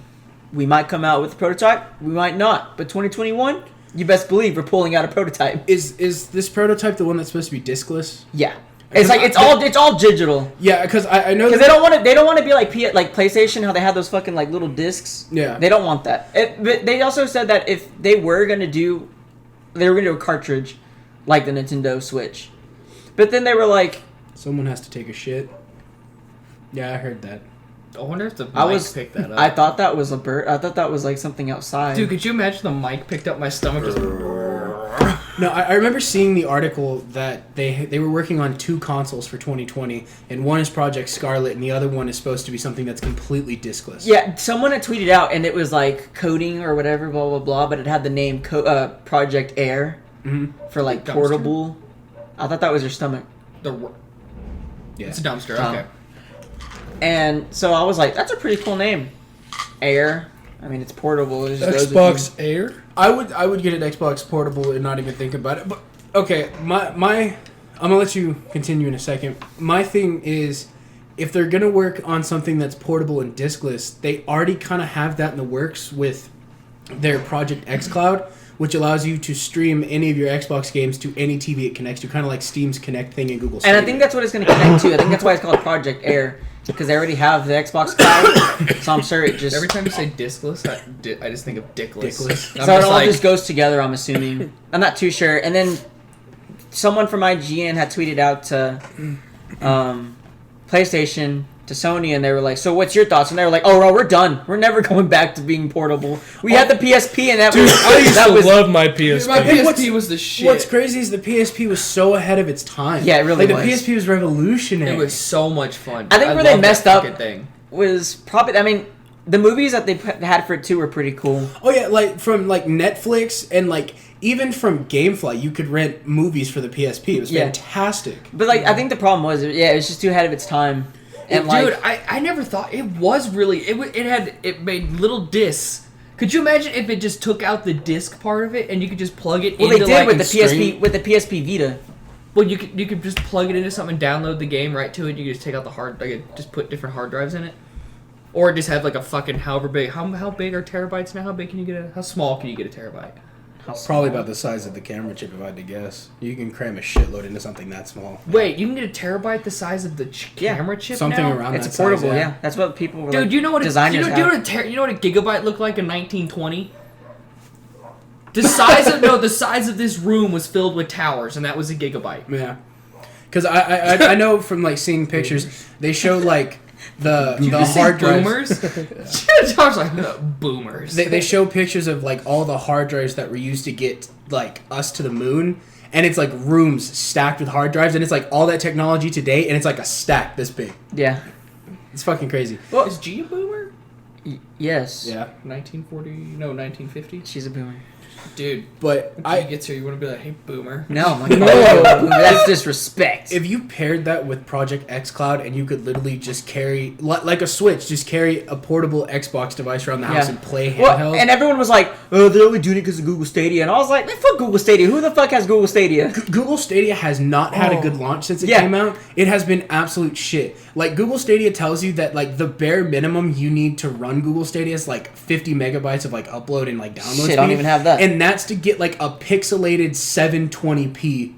we might come out with a prototype, we might not, but 2021, you best believe we're pulling out a prototype. is this prototype the one that's supposed to be discless? Yeah, it's like it's all digital. Yeah, because I know Because that they don't want to be like PlayStation, how they have those fucking like little discs. Yeah. They don't want that. But they also said that if they were gonna do a cartridge like the Nintendo Switch, but then they were like, someone has to take a shit. Yeah, I heard that. I wonder if the mic I was picked that up. I thought that was a bird. I thought that was like something outside. Dude, could you imagine the mic picked up my stomach just... No, I remember seeing the article that they were working on 2 consoles for 2020, and one is Project Scarlet, and the other one is supposed to be something that's completely discless. Yeah, someone had tweeted out, and it was like coding or whatever, blah blah blah, but it had the name Project Air for like Dumpster? portable. I thought that was your stomach, Yeah. It's a dumpster, Oh. okay. and so I was like, that's a pretty cool name, Air. I mean, it's portable. It just goes with Xbox Air. I would get an Xbox portable and not even think about it. But okay, my I'm gonna let you continue in a second. My thing is, if they're gonna work on something that's portable and diskless, they already kind of have that in the works with their Project xCloud, which allows you to stream any of your Xbox games to any TV it connects to, kind of like Steam's Connect thing in Google And Stadia. I think that's what it's going to connect to. I think that's why it's called Project Air, because they already have the Xbox Cloud. So I'm sure it just Every time you say diskless, I just think of dickless. Dickless. I'm so it just all like, just goes together. I'm assuming. I'm not too sure. And then someone from IGN had tweeted out to PlayStation, to Sony, and they were like, "So what's your thoughts?" And they were like, "Oh, no, we're done. We're never going back to being portable. We had the PSP, and that Dude, was I used that to was love my PSP. my Hey, PSP was the shit. What's crazy is the PSP was so ahead of its time. Yeah, it really like, was. the PSP was revolutionary. It was so much fun. I think where they love that messed up- fucking thing. was probably. I mean, the movies that they had for it too were pretty cool. Oh yeah, like from like Netflix and like even from GameFly, you could rent movies for the PSP. It was Yeah. fantastic. But like, I think the problem was, it was just too ahead of its time. And Dude, like, I never thought it was really it made little discs. Could you imagine if it just took out the disc part of it and you could just plug it well, into they did like with the stream- PSP with the PSP Vita. Well, you could just plug it into something, download the game right to it. You could just take out the just put different hard drives in it, or just have like a fucking however big. How big are terabytes now? How big can you get how small can you get a terabyte? Probably about the size of the camera chip, if I had to guess. You can cram a shitload into something that small. Wait, you can get a terabyte the size of the Yeah, camera chip Something now? around It's that portable, size, yeah. That's what people were Dude, like, you know what? designers You know have. what a gigabyte looked like in 1920? The size of this room was filled with towers, and that was a gigabyte. Yeah. Because I know from like seeing pictures, they show like the Did you just say hard drives. boomers? I was like, boomers. They show pictures of like all the hard drives that were used to get like us to the moon, and it's like rooms stacked with hard drives, and it's like all that technology today, and it's like a stack this big. Yeah. It's fucking crazy. Well, is G a boomer? Yes. Yeah. 1940? No, 1950. She's a boomer. Dude, But when he gets here, you want to be like, hey, boomer. No, I'm like, no, that's disrespect. if you paired that with Project xCloud and you could literally just carry, like a Switch, just carry a portable Xbox device around the house and play handheld. Well, and everyone was like, oh, they're only doing it because of Google Stadia. And I was like, man, fuck Google Stadia. Who the fuck has Google Stadia? Google Stadia has not had a good launch since it came out. It has been absolute shit. Like, Google Stadia tells you that, like, the bare minimum you need to run Google Stadia is, like, 50 megabytes of, like, upload and, like, download speed. I don't even have that. And that's to get, like, a pixelated 720p,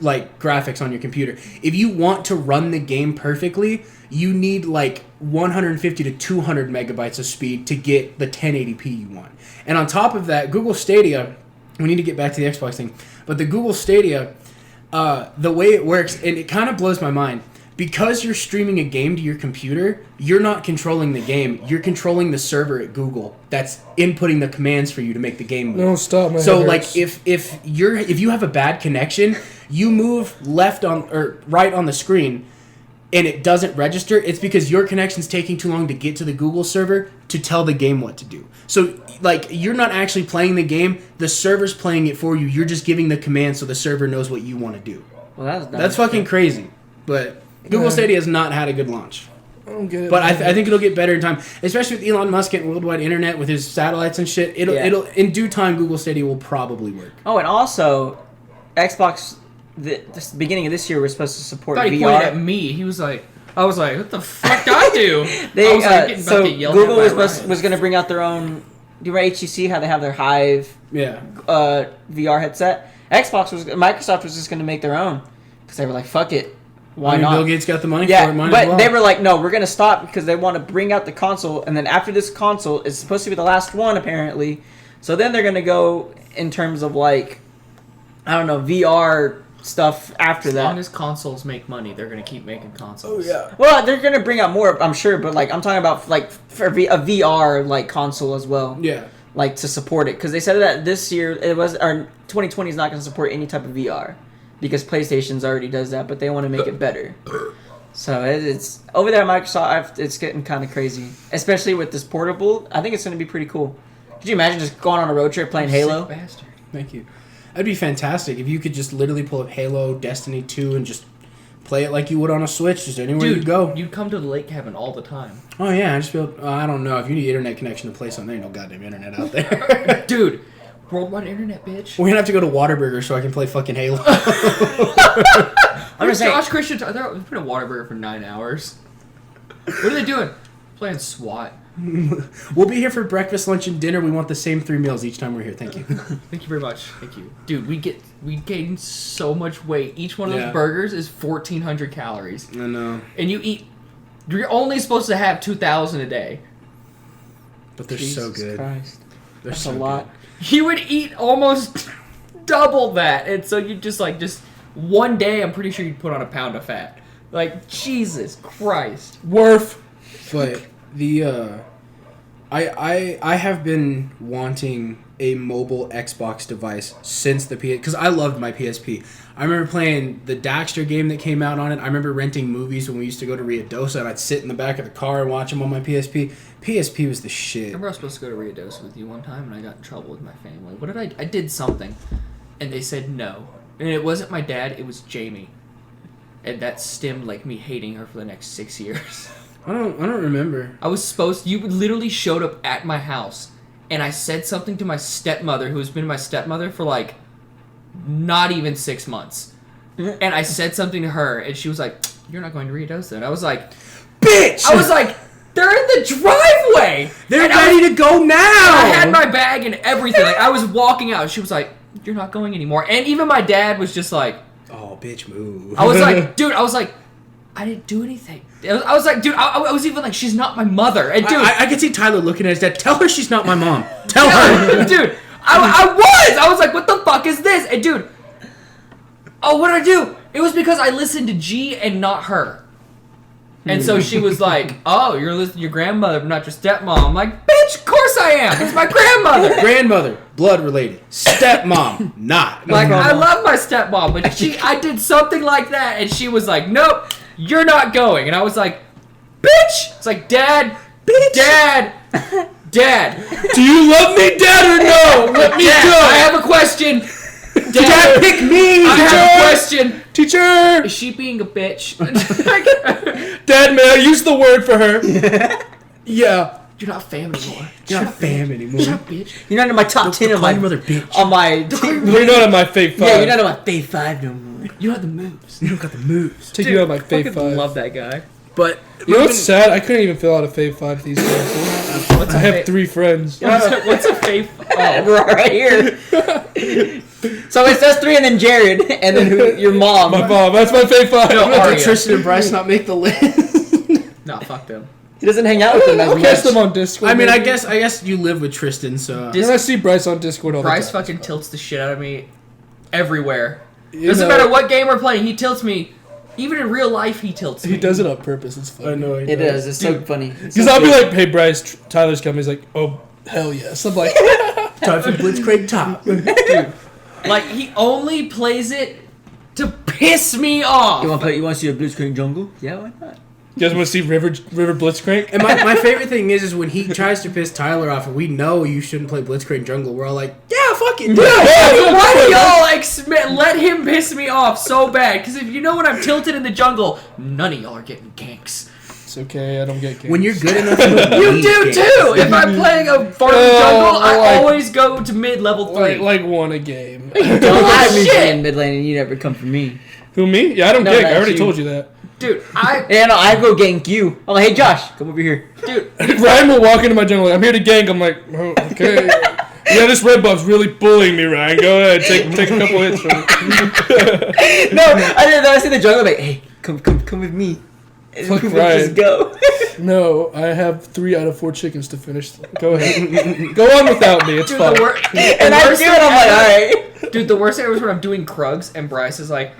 like, graphics on your computer. If you want to run the game perfectly, you need, like, 150 to 200 megabytes of speed to get the 1080p you want. And on top of that, Google Stadia, we need to get back to the Xbox thing, but the Google Stadia, the way it works, and it kind of blows my mind, because you're streaming a game to your computer, you're not controlling the game. You're controlling the server at Google that's inputting the commands for you to make the game move. No, stop. My So head like hurts. if you have a bad connection, you move left on or right on the screen and it doesn't register, it's because your connection's taking too long to get to the Google server to tell the game what to do. So like you're not actually playing the game, the server's playing it for you. You're just giving the command so the server knows what you want to do. Well, That's fucking crazy. But Google Stadia has not had a good launch. I don't get it. But I think it'll get better in time, especially with Elon Musk and worldwide internet with his satellites and shit. It'll in due time. Google Stadia will probably work. Oh, and also, Xbox, the beginning of this year, was supposed to support I thought he pointed at VR. me. He was like, I was like, what the fuck did I do? They, I was like, getting so about to yell Google at was going to bring out their own. Do you remember HTC, how they have their Hive Yeah. VR headset? Microsoft was just going to make their own because they were like, fuck it. Why not? Bill Gates got the money Yeah, for it. Might but as well. they were like, no, we're going to stop because they want to bring out the console. And then after this console, it's supposed to be the last one, apparently. So then they're going to go in terms of, like, I don't know, VR stuff after As long that. as consoles make money, they're gonna keep making consoles. Oh yeah. Well, they're going to bring out more, I'm sure. But, like, I'm talking about, like, for a VR, like, console as well. Yeah. Like, to support it. Because they said that this year, or 2020 is not going to support any type of VR. Because PlayStation's already does that, but they want to make it better. So it's over there at Microsoft. It's getting kind of crazy, especially with this portable. I think it's going to be pretty cool. Could you imagine just going on a road trip playing Halo? Sick bastard. Thank you. That'd be fantastic if you could just literally pull up Halo, Destiny 2, and just play it like you would on a Switch, just anywhere Dude, you go. you'd come to the lake cabin all the time. Oh yeah, I just feel. I don't know if you need internet connection to play something. There ain't no goddamn internet out there. Dude, worldwide internet, bitch. We're gonna have to go to Whataburger so I can play fucking Halo. I'm just saying. Josh Christian, they've been a Whataburger for 9 hours. What are they doing? Playing SWAT. We'll be here for breakfast, lunch, and dinner. We want the same 3 meals each time we're here. Thank you. Thank you very much. Thank you. Dude, we gain so much weight. Each one of Yeah. those burgers is 1,400 calories. I know, And you're only supposed to have 2,000 a day. but they're so Jesus good. Christ. They're That's so a lot. You would eat almost double that. And so you just one day, I'm pretty sure you'd put on a pound of fat. Like, Jesus Christ. Worf. But the I have been wanting a mobile Xbox device since the PS because I loved my PSP. I remember playing the Daxter game that came out on it. I remember renting movies when we used to go to Ruidoso and I'd sit in the back of the car and watch them on my PSP. PSP was the shit. Remember I was supposed to go to Ruidoso with you one time and I got in trouble with my family. What did I did something and they said no. And it wasn't my dad, it was Jamie. And that stemmed like me hating her for the next 6 years. I don't remember. You literally showed up at my house and I said something to my stepmother who has been my stepmother for like not even 6 months. And I said something to her and she was like, "You're not going to Ruidoso." And I was like, Bitch! I was like, "They're in the driveway! They're And ready to go now! I had my bag and everything. Like, I was walking out. She was like, "You're not going anymore." And even my dad was just like, Oh, bitch, move. I was like, dude, I didn't do anything. I was like, dude, I was even like, she's not my mother. And dude, I could see Tyler looking at his dad. Tell her she's not my mom. Tell her. dude, I was like, what the fuck is this? And dude, oh, what did I do? It was because I listened to G and not her. And so she was like, "Oh, you're listening to your grandmother, but not your stepmom." I'm like, "Bitch, of course I am. It's my grandmother." Grandmother, blood related. Stepmom, not. Like, I love my stepmom, but I did something like that, and she was like, "Nope, you're not going." And I was like, "Bitch!" It's like, "Dad, bitch, Dad, Do you love me, Dad, or no? Let me Dad, go. I have a question. Dad, pick me. I have a question. Teacher. Is she being a bitch? Dad, may I use the word for her? Yeah. You're not fam anymore. You're not fam anymore. Shut up, bitch. You're not in my top 10 of my Call your mother bitch. on my You're not on my fave 5. Yeah, you're not on my fave 5 no more. You have the moves. You don't got the moves. Take you out of my fave I 5. love that guy. But You know what's sad? I couldn't even fill out a fave 5 these days. What's I a have fa- 3 friends. What's a fave? Oh, We're right here. So it's us 3 and then Jared and then your mom. My mom. That's my fave 5. No, did Aria. Tristan and Bryce not make the list? Nah, fuck them. He doesn't hang out with them as I'll catch much. them on Discord. I mean, maybe. I guess you live with Tristan, so. And I see Bryce on Discord all the Bryce time. fucking tilts the shit out of me everywhere. You Doesn't know, matter what game we're playing, he tilts me. Even in real life, he tilts me. He does it on purpose. It's funny. I know. It is. It's so funny. Because I'll be like, hey, Bryce, Tyler's coming. He's like, oh, hell yes. I'm like, Time for Blitzcrank top. Dude, like, he only plays it to piss me off. You want to see a blue screen jungle? Yeah, why not? you guys want to see River Blitzcrank? And my favorite thing is when he tries to piss Tyler off, and we know you shouldn't play Blitzcrank jungle. We're all like, yeah, fuck it. Why do y'all let him piss me off so bad? Because if you know when I'm tilted in the jungle, none of y'all are getting ganks. It's okay. I don't get games. When you're good enough, You do too! If I'm playing a farming jungle, I like- always go to mid-level 3. like one a game. Don't have me Bullshit. playing mid lane and you never come for me. Who, me? Yeah, I don't No, gank. I that's already you. told you that. Dude, I I go gank you. I'm like, hey Josh, come over here. Ryan will walk into my jungle like, I'm here to gank. I'm like, oh, okay. Yeah, this red buff's really bullying me, Ryan. Go ahead. Take a couple hits from me. No, I see the jungle. I'm like, hey, come with me. And Fuck we Ryan. just go. No, I have 3 out of 4 chickens to finish. Go ahead. Go on without me. It's dude, fine. And I do it. I'm like, all right. Dude, the worst thing was when I'm doing Krugs and Bryce is like,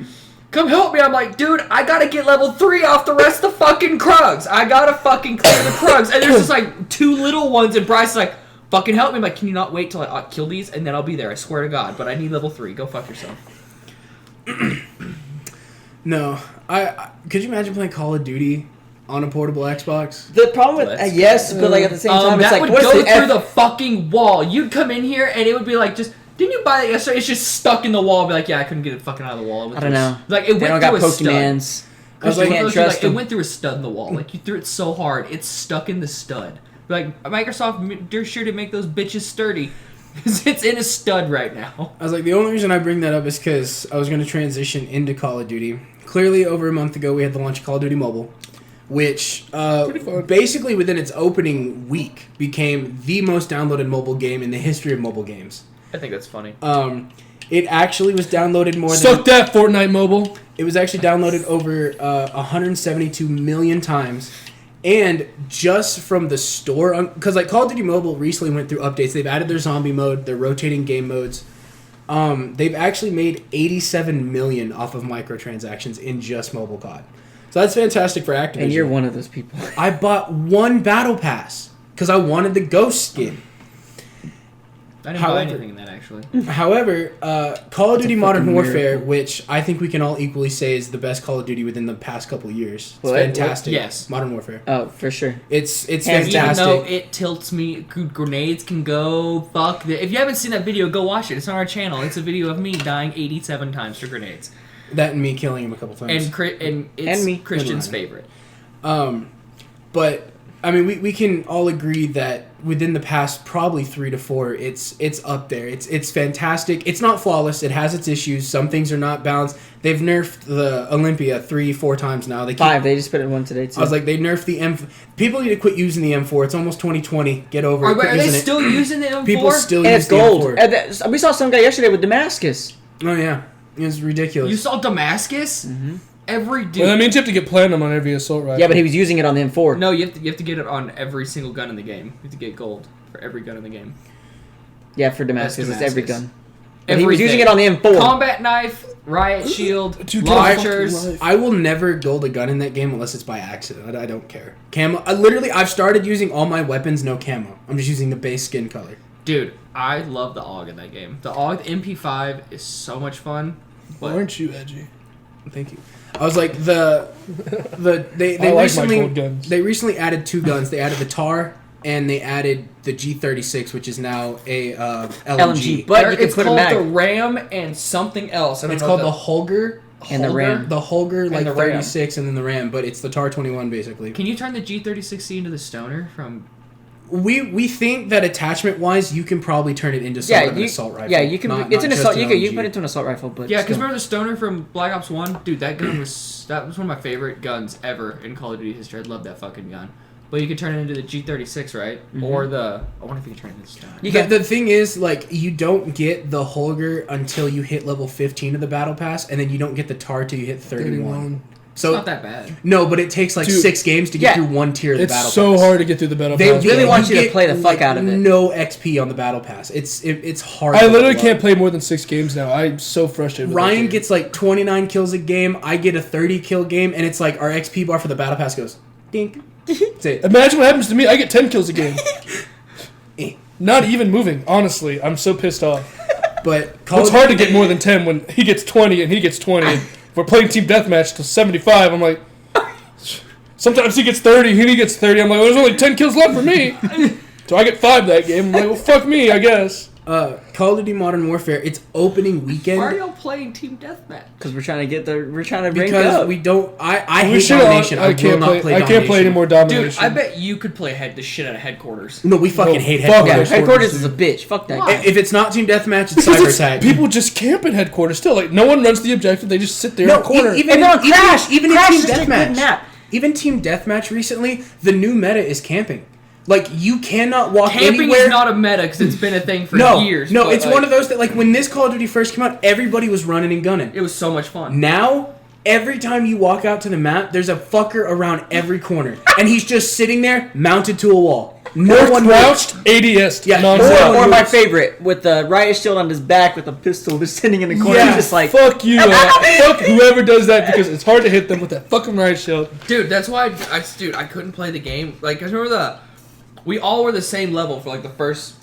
come help me. I'm like, dude, I gotta get level 3 off the rest of the fucking Krugs. I gotta fucking clear the Krugs. And there's just like 2 little ones and Bryce is like, fucking help me. I'm like, can you not wait till I kill these and then I'll be there. I swear to God. But I need level 3. Go fuck yourself. no. I could you imagine playing Call of Duty on a portable Xbox? The problem with Let's yes, but like at the same time, it's that like would what's go the through the fucking wall. You'd come in here and it would be like, just didn't you buy that yesterday? It's just stuck in the wall. I'd be like, yeah, I couldn't get it fucking out of the wall. I don't know. Like it They went don't got through a stud. Pokemans. I was like, can't It trust it them. went through a stud in the wall. Like you threw it so hard, it's stuck in the stud. Like Microsoft, they're sure to make those bitches sturdy because it's in a stud right now. I was like, the only reason I bring that up is because I was going to transition into Call of Duty. Clearly, over a month ago, we had the launch of Call of Duty Mobile, which fun. basically within its opening week became the most downloaded mobile game in the history of mobile games. I think that's funny. It actually was downloaded more Suck than... that, Fortnite Mobile. It was actually downloaded over 172 million times. And just from the store... Because like Call of Duty Mobile recently went through updates. They've added their zombie mode, their rotating game modes. They've actually made 87 million off of microtransactions in just mobile COD. So that's fantastic for Activision. And you're one of those people. I bought one battle pass because I wanted the ghost skin. I didn't However- buy anything in that actually. However, Call of Duty a Modern fucking Warfare, miracle. which I think we can all equally say is the best Call of Duty within the past couple of years. It's What? fantastic. Yes. Modern Warfare. Oh, for sure. It's Hands down. Even fantastic. though it tilts me, grenades can go. Fuck. If you haven't seen that video, go watch it. It's on our channel. It's a video of me dying 87 times to grenades, That and me killing him a couple times. and it's And me. Christian's And mine. favorite. But I mean, we can all agree that within the past probably 3 to 4, it's up there. It's fantastic. It's not flawless. It has its issues. Some things are not balanced. They've nerfed the Olympia 3-4 times now. They keep, 5. They just put in one today too. I was like, they nerfed the M. People need to quit using the M4. It's almost 2020. Get over it. Are Quit they using it. still using the M4? People still and use it's the gold. M4. And we saw some guy yesterday with Damascus. Oh yeah, it's ridiculous. You saw Damascus? Mm-hmm. Every dude. Well, that means you have to get platinum on every assault rifle. Yeah, but he was using it on the M4. No, you have to get it on every single gun in the game. You have to get gold for every gun in the game. Yeah, for Damascus, That's it's every Damascus. gun. But he was using it on the M4. Combat knife, riot shield, Dude, launchers. I will never gold a gun in that game unless it's by accident. I don't care. Camo. I've started using all my weapons no camo. I'm just using the base skin color. Dude, I love the AUG in that game. The AUG, the MP5 is so much fun. Why aren't you edgy? Thank you. I was like they I like my recently gold guns. they recently added 2 guns. They added the Tar and they added the G36, which is now a LMG, but you can it's put a called mag. the Ram and something else. I don't It's know called what the Holger. And the Ram. The Holger, like the Ram. 36, and then the Ram, but it's the TAR 21 basically. Can you turn the G36C into the Stoner from? We think that attachment wise, you can probably turn it into somewhat of an assault rifle. Yeah, you can. Not- it's not an just assault. You can LMG. put it into an assault rifle, but Yeah, because still. remember the Stoner from Black Ops 1? Dude, that gun was one of my favorite guns ever in Call of Duty history. I love that fucking gun. But you could turn it into the G36, right? Or the... I wonder if you can turn it into the Stoner. You can- The thing is, like, you don't get the Holger until you hit level 15 of the battle pass, and then you don't get the TAR till you hit 31. So It's not that bad. no, but it takes like Dude, 6 games to get yeah. through one tier of the It's battle so pass. hard to get through the battle They pass. really you want you to get, play the fuck out of it. No XP on the battle pass. It's hard. I to literally level can't up. play more than 6 games now. I'm so frustrated with that Ryan game. gets like 29 kills a game. I get a 30 kill game, and it's like our XP bar for the battle pass goes dink. That's it. Imagine what happens to me. I get 10 kills a game. Not even moving, honestly. I'm so pissed off. But It's hard to get more than 10 when he gets 20 and he gets 20. And we're playing team deathmatch till 75. I'm like, sometimes he gets 30 and he gets 30. I'm like, well, there's only 10 kills left for me. So I get 5 that game. I'm like, well, fuck me, I guess. Call of Duty Modern Warfare. It's opening weekend. Why are y'all playing Team Deathmatch? Because we're trying to rank Because up. we don't. I We hate should- domination. I will can't not play I domination. can't play any more domination. Dude, I bet you could play the shit out of Headquarters. No, we fucking hate fuck headquarters. yeah, Headquarters, headquarters is a bitch. Fuck that. Why? guy. If it's not team deathmatch, it's Because cyber it's- attack. people just camp in headquarters still. Like, no one runs the objective. They just sit there in No, a corner. even And in Crash! even Crash in is team just a good deathmatch. map. Even team deathmatch recently, the new meta is camping. Like you cannot walk Camping anywhere. is not a meta because it's been a thing for no, years. no, but, it's one of those that like when this Call of Duty first came out, everybody was running and gunning. It was so much fun. Now, every time you walk out to the map, there's a fucker around every corner, and he's just sitting there, mounted to a wall. No one crouched, moves. ADS. Yeah, nonstop. no Or my moves. favorite, with the riot shield on his back with a pistol just sitting in the corner, Yeah, just like... Fuck you. Fuck whoever does that because it's hard to hit them with that fucking riot shield. Dude, that's why I couldn't play the game. Like, I remember we all were the same level for like the first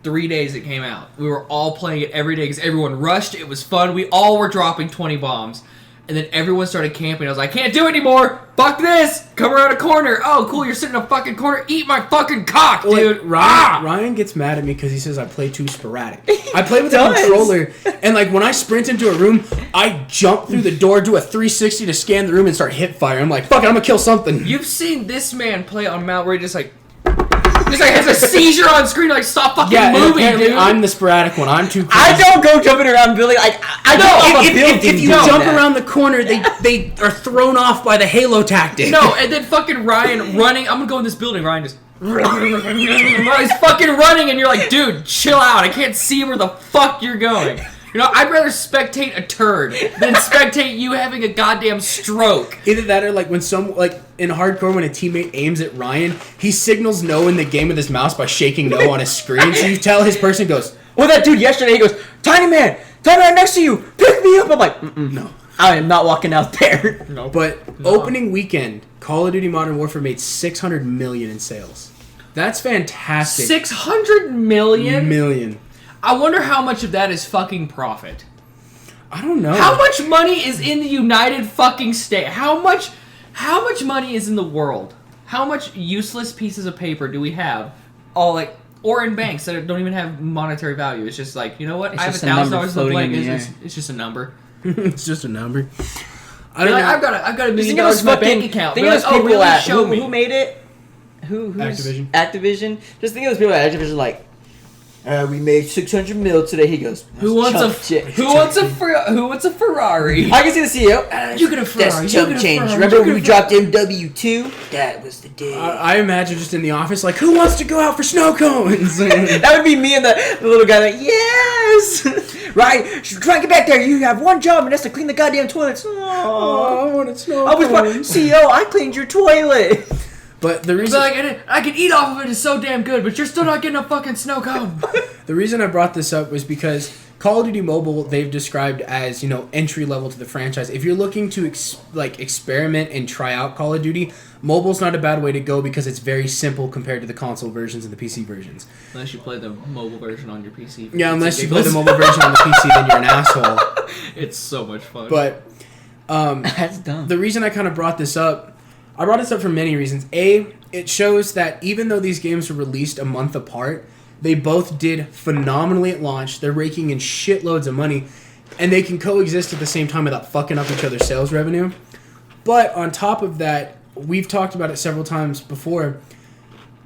3 days it came out. We were all playing it every day because everyone rushed. It was fun. We all were dropping 20 bombs. And then everyone started camping. I was like, I can't do it anymore. Fuck this. Come around a corner. Oh, cool. You're sitting in a fucking corner. Eat my fucking cock, Like, dude. Ryan gets mad at me because he says I play too sporadic. I play with a does. controller, and like when I sprint into a room, I jump through the door, do a 360 to scan the room, and start hip fire. I'm like, fuck it, I'm gonna kill something. You've seen this man play on Mount where he just like has a seizure on screen. Like, stop fucking Yeah, and moving, apparently dude. I'm the sporadic one. I'm too crazy. I don't go jumping around building. Like, I No, know I'm a building. if you dumb jump man. around the corner, they are thrown off by the halo tactic. No, and then fucking Ryan running. I'm gonna go in this building. Ryan just. He's fucking running, and you're like, dude, chill out. I can't see where the fuck you're going. You know, I'd rather spectate a turd than spectate you having a goddamn stroke. Either that or like when like in hardcore when a teammate aims at Ryan, he signals no in the game with his mouse by shaking no on his screen. So you tell his person goes, Well, that dude yesterday, he goes, Tiny man next to you, pick me up. I'm like, no. I am not walking out there. No. But opening weekend, Call of Duty Modern Warfare made $600 million in sales. That's fantastic. 600 million? Million. I wonder how much of that is fucking profit. I don't know. How much money is in the United fucking States? How much money is in the world? How much useless pieces of paper do we have? All like, or in banks that don't even have monetary value. It's just like, you know what? It's I have just a number $1,000 in the floating blank. in the It's just a number. It's just a number. I I've don't know. got $1 Just million think of those in my fucking, bank account. think Be of like, those oh, people really? at, Show me. who made it? Who's Activision. Activision. Just think of those people at Activision like, we made 600 mil today. He goes, Who wants a Ferrari? I can see the CEO. You get a Ferrari. That's You chump get a change. Ferrari. Remember You when get we a dropped MW2? That was the day. I imagine just in the office, like, who wants to go out for snow cones? That would be me and the little guy like, yes! Right, try and get back there. You have one job, and that's to clean the goddamn toilets. Oh, I want snow I was cones. CEO, I cleaned your toilet. But the But reason like, I can eat off of it. It's so damn good, but you're still not getting a fucking snow cone. the reason I brought this up was because Call of Duty Mobile they've described as, you know, entry level to the franchise. If you're looking to experiment and try out Call of Duty, mobile's not a bad way to go because it's very simple compared to the console versions and the PC versions. Unless you play the mobile version on your PC. Yeah, unless you play the mobile version on the PC, then you're an asshole. It's so much fun. But That's dumb. the reason I kind of brought this up I brought this up for many reasons. A, it shows that even though these games were released a month apart, they both did phenomenally at launch. They're raking in shitloads of money, and they can coexist at the same time without fucking up each other's sales revenue. But on top of that, we've talked about it several times before,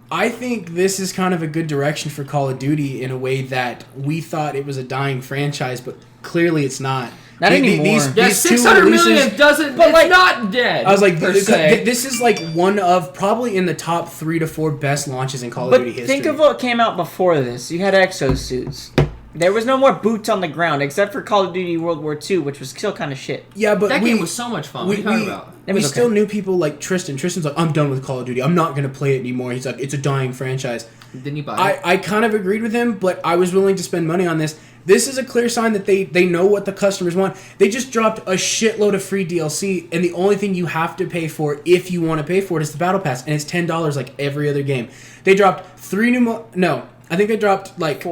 I think this is kind of a good direction for Call of Duty in a way that we thought it was a dying franchise, but clearly it's not. Not anymore. Yeah, 600 million doesn't. But it's not dead. I was like, per se. this is like one of probably in the top 3 to 4 best launches in Call of Duty history. Think of what came out before this. You had exosuits. There was no more boots on the ground except for Call of Duty World War II, which was still kind of shit. Yeah, but that game was so much fun. What are you talking about? We still knew people like Tristan. Tristan's like, I'm done with Call of Duty. I'm not going to play it anymore. He's like, it's a dying franchise. Didn't you buy it? I kind of agreed with him, but I was willing to spend money on this. This is a clear sign that they know what the customers want. They just dropped a shitload of free DLC, and the only thing you have to pay for, if you want to pay for it, is the Battle Pass, and it's $10 like every other game. They dropped 3 new... I think they dropped like...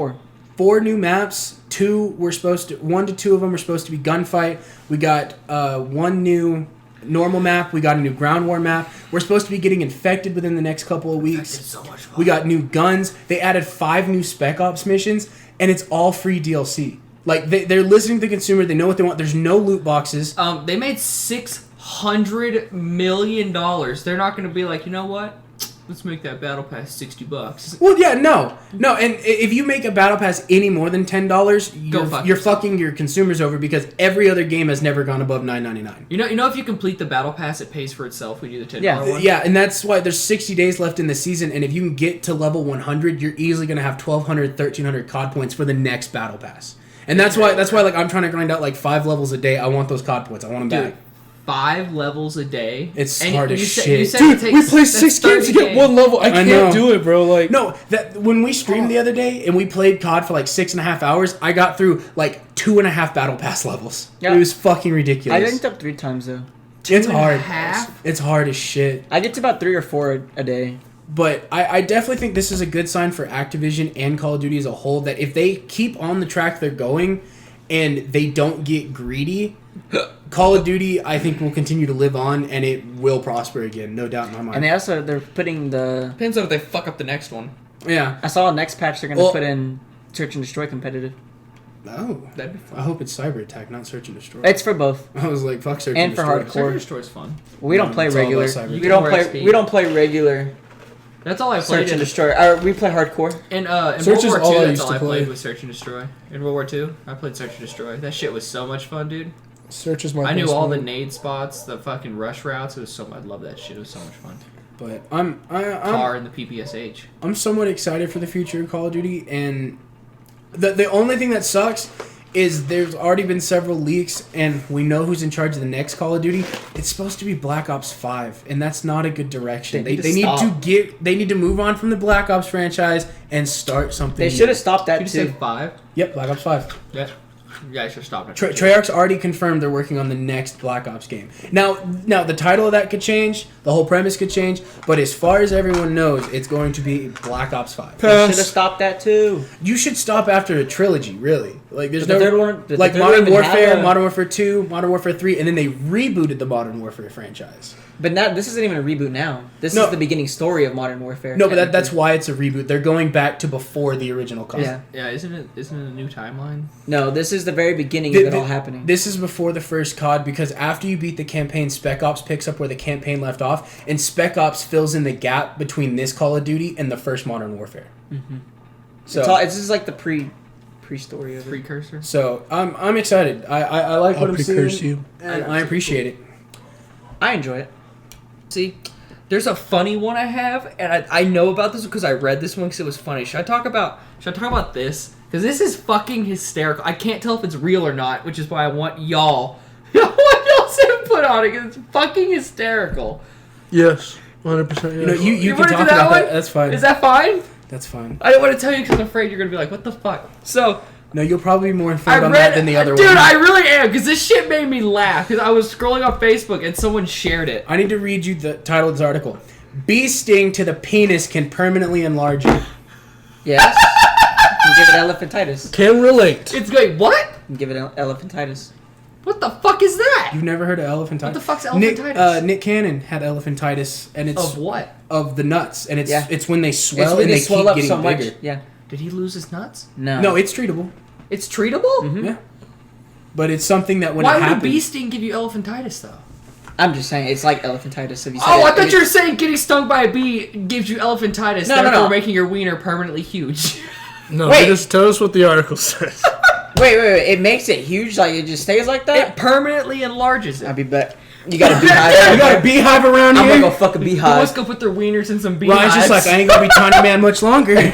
4 new maps. 1 to 2 of them were supposed to be gunfight. We got 1 new normal map. We got a new ground war map. We're supposed to be getting infected within the next couple of weeks. So much fun. We got new guns. They added 5 new Spec Ops missions, and it's all free DLC. Like, they're listening to the consumer. They know what they want. There's no loot boxes. They made $600 million. They're not going to be like, you know what? Let's make that battle pass $60. Well, yeah, no, and if you make a battle pass any more than $10, you're fucking your consumers over because every other game has never gone above $9.99. You know, if you complete the battle pass, it pays for itself. We do the $10 one. Yeah, and that's why there's 60 days left in the season, and if you can get to level 100, you're easily gonna have 1,200, 1,300 COD points for the next battle pass. And that's why like I'm trying to grind out like 5 levels a day. I want those COD points. I want them back. 5 levels a day. It's hard as shit. Dude, we play 6 games to get 1 level. I can't do it, bro. Like, no, that when we streamed the other day and we played COD for like 6.5 hours, I got through like 2.5 battle pass levels. Yeah. It was fucking ridiculous. I ranked up 3 times though. It's hard. It's hard as shit. I get to about 3 or 4 a day. But I definitely think this is a good sign for Activision and Call of Duty as a whole that if they keep on the track they're going and they don't get greedy, Call of Duty, I think, will continue to live on, and it will prosper again, no doubt in my mind. And they're putting the... Depends on if they fuck up the next one. Yeah. I saw next patch they're going to put in Search and Destroy competitive. Oh. That'd be fun. I hope it's Cyber Attack, not Search and Destroy. It's for both. I was like, fuck Search and Destroy. And for hardcore. Search and Destroy is fun. We don't play regular. We don't play regular. That's all I played. Search and Destroy. We play hardcore. In World War II, that's all I played was Search and Destroy. In World War II, I played Search and Destroy. That shit was so much fun, dude. Search is my. I knew all the nade spots, the fucking rush routes. It was so. I love that shit. It was so much fun. But I'm car in the PPSH. I'm somewhat excited for the future of Call of Duty, and the only thing that sucks is there's already been several leaks, and we know who's in charge of the next Call of Duty. It's supposed to be Black Ops 5, and that's not a good direction. They need to move on from the Black Ops franchise and start something. They should have stopped that too. Did you say 5? Yep, Black Ops 5. Yeah. Yeah, I should stop it. Treyarch's already confirmed they're working on the next Black Ops game. Now the title of that could change, the whole premise could change, but as far as everyone knows, it's going to be Black Ops 5. They should have stopped that too. You should stop after a trilogy, really. Like there's the third one, like Modern Warfare, Modern Warfare 2, Modern Warfare 3, and then they rebooted the Modern Warfare franchise. But now this isn't even a reboot now. This is the beginning story of Modern Warfare. No, but that's why it's a reboot. They're going back to before the original concept. Yeah, isn't it a new timeline? No, this is the very beginning of it all happening. This is before the first COD because after you beat the campaign, Spec Ops picks up where the campaign left off, and Spec Ops fills in the gap between this Call of Duty and the first Modern Warfare. Mm-hmm. So it's just like the pre-story of it. Precursor. So I'm excited. I like what I'm seeing, and I appreciate it. I enjoy it. See, there's a funny one I have, and I know about this because I read this one because it was funny. Should I talk about this? Because this is fucking hysterical. I can't tell if it's real or not, which is why I want y'all's input on it because it's fucking hysterical. Yes, 100%. Yes. You can talk about that. That's fine. Is that fine? That's fine. I don't want to tell you because I'm afraid you're gonna be like, "What the fuck?" So. No, you'll probably be more informed on that than the other one. Dude, I really am, because this shit made me laugh, because I was scrolling on Facebook and someone shared it. I need to read you the title of this article. Bee sting to the penis can permanently enlarge you. Yes. You can give it elephantitis. Can relate. It's going, what? You can give it elephantitis. What the fuck is that? You've never heard of elephantitis? What the fuck's elephantitis? Nick Cannon had elephantitis, and it's Of what? of the nuts, and Yeah. it's when they swell It's when and they they swell keep up getting so much. bigger. Yeah. Did he lose his nuts? No. No, it's treatable. It's treatable? Yeah, but it's something that when Why it would a happens, bee sting give you elephantitis, though? I'm just saying, it's like elephantitis. If you said Oh, it, I thought you were saying getting stung by a bee gives you elephantitis, No, no, therefore no. making your wiener permanently huge. No, Wait. just tell us what the article says. Wait. It makes it huge? Like, it just stays like It that? permanently enlarges it. I'll be back. You got a beehive? you got a beehive around I'm here. gonna go fuck a Who beehive. wants to go put their wieners in some beehives? Ryan's just like, I ain't gonna be tiny man much longer.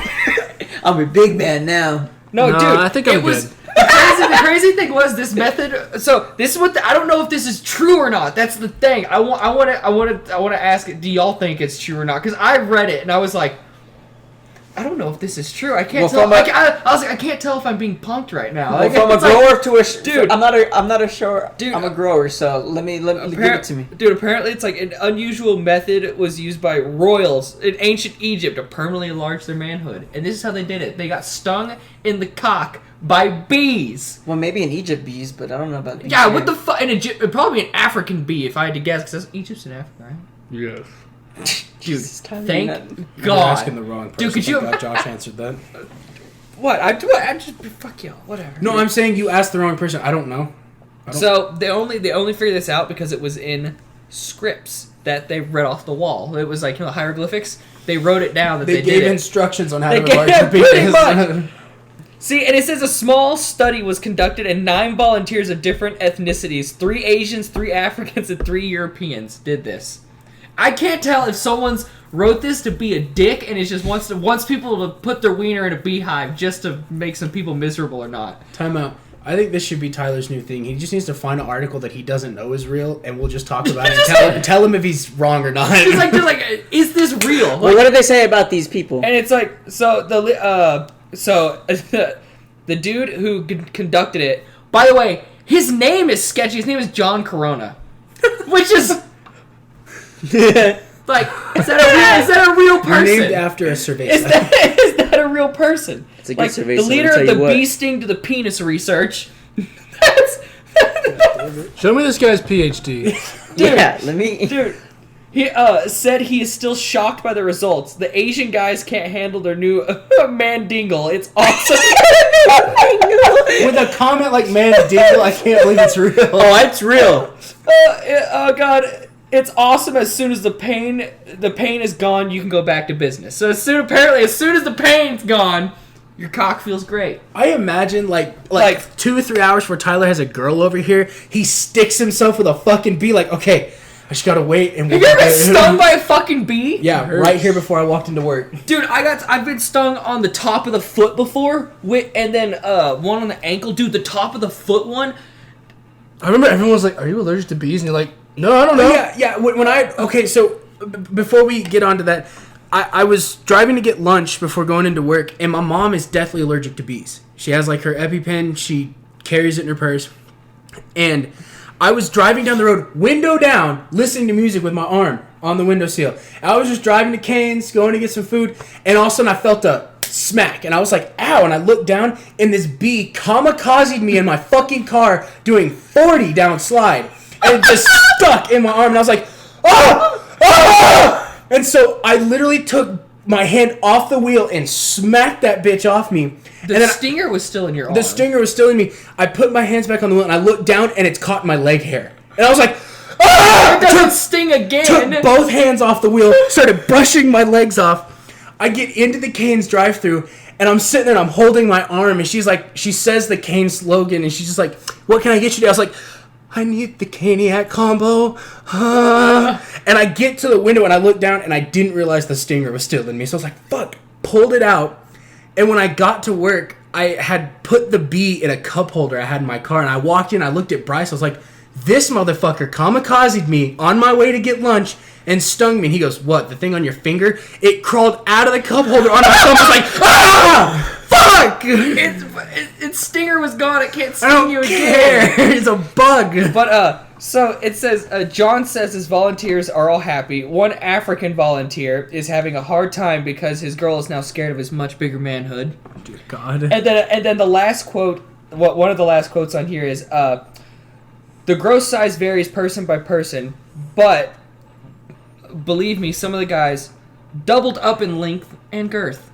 I'm a big man now. No, No, dude. I think I'm it was, good. The crazy thing was this method. So this is what I don't know if this is true or not. That's the thing. I want to ask. Do y'all think it's true or not? Because I read it and I was like, I don't know if this is true. I can't Well, tell. from I was like, I can't tell if I'm being punked right now. Well, Like, from a it's like- grower to a dude. I'm not a shower. Dude. I'm a grower, so let me give it to me. Dude, apparently it's like an unusual method was used by royals in ancient Egypt to permanently enlarge their manhood. And this is how they did it. They got stung in the cock by bees. Well, maybe in Egypt bees, but I don't know about bees. Yeah, here. what the fuck? Probably an African bee, if I had to guess, because Egypt's in Africa, right? Yes. Dude, Tyler, thank you're not- You're God. asking the wrong person. Dude, could you- Thank God Josh answered that. What? I just fuck y'all. Whatever. No, I'm saying you asked the wrong person. I don't know. So they only figured this out because it was in scripts that they read off the wall. It was like, you know, hieroglyphics. They wrote it down that They they, gave did it. instructions on how They to enlarge gave- your pretty penis. much. See, and it says a small study was conducted and 9 volunteers of different ethnicities, 3 Asians, 3 Africans, and 3 Europeans did this. I can't tell if someone's wrote this to be a dick and it just wants people to put their wiener in a beehive just to make some people miserable or not. Time out. I think this should be Tyler's new thing. He just needs to find an article that he doesn't know is real, and we'll just talk about it and tell him if he's wrong or not. It's like, is this real? Well, Like, what did they say about these people? and it's like, so the dude who conducted it, by the way, his name is sketchy. His name is John Corona, which is like, is that a real person? Named after a survey. Is that a real person? It's a good like, survey, the so leader let me of tell the you what. bee sting to the penis research. That's, Show me this guy's PhD. Yeah, let me. dude. He said he is still shocked by the results. The Asian guys can't handle their new mandingle. It's awesome. With a comment like, man, Dingle, I can't believe it's real. Oh, it's real. Oh god, it's awesome. As soon as the pain is gone, you can go back to business. So as soon as the pain's gone, your cock feels great. I imagine like Like- 2 or 3 hours where Tyler has a girl over here, he sticks himself with a fucking bee. Like, okay, I just gotta wait and. Have you ever been stung by a fucking bee? Yeah, right here before I walked into work. Dude, I've been stung on the top of the foot before, and then one on the ankle. Dude, the top of the foot one. I remember everyone was like, "Are you allergic to bees?" And you're like, "No, I don't know." Yeah. When I so before we get onto that, I was driving to get lunch before going into work, and my mom is deathly allergic to bees. She has like her EpiPen. She carries it in her purse, and I was driving down the road, window down, listening to music with my arm on the windowsill. I was just driving to Cane's, going to get some food, and all of a sudden I felt a smack, and I was like, ow, and I looked down, and this bee kamikazed me in my fucking car doing 40 down slide, and it just stuck in my arm, and I was like, ah! Ah! And so I literally took my hand off the wheel and smacked that bitch off me. The stinger was still in your arm. The stinger was still in me. I put my hands back on the wheel, and I looked down, and it's caught in my leg hair. And I was like, ah! It doesn't sting again. Took both hands off the wheel, started brushing my legs off. I get into the Cane's drive-thru, and I'm sitting there, and I'm holding my arm, and she's like, she says the Cane slogan, and she's just like, what can I get you today? I was like, I need the Caniac combo. And I get to the window, and I look down, and I didn't realize the stinger was still in me. So I was like, fuck, pulled it out. And when I got to work, I had put the bee in a cup holder I had in my car, and I walked in, I looked at Bryce, I was like, this motherfucker kamikazed me on my way to get lunch and stung me. And he goes, what, the thing on your finger? It crawled out of the cup holder on my thumb. I was like, ah! Fuck! Its stinger was gone. It can't sting I don't you care. again. It's a bug. But so it says John says his volunteers are all happy. One African volunteer is having a hard time because his girl is now scared of his much bigger manhood. Dear God. And then the last quote, one of the last quotes on here is The gross size varies person by person, but believe me, some of the guys doubled up in length and girth.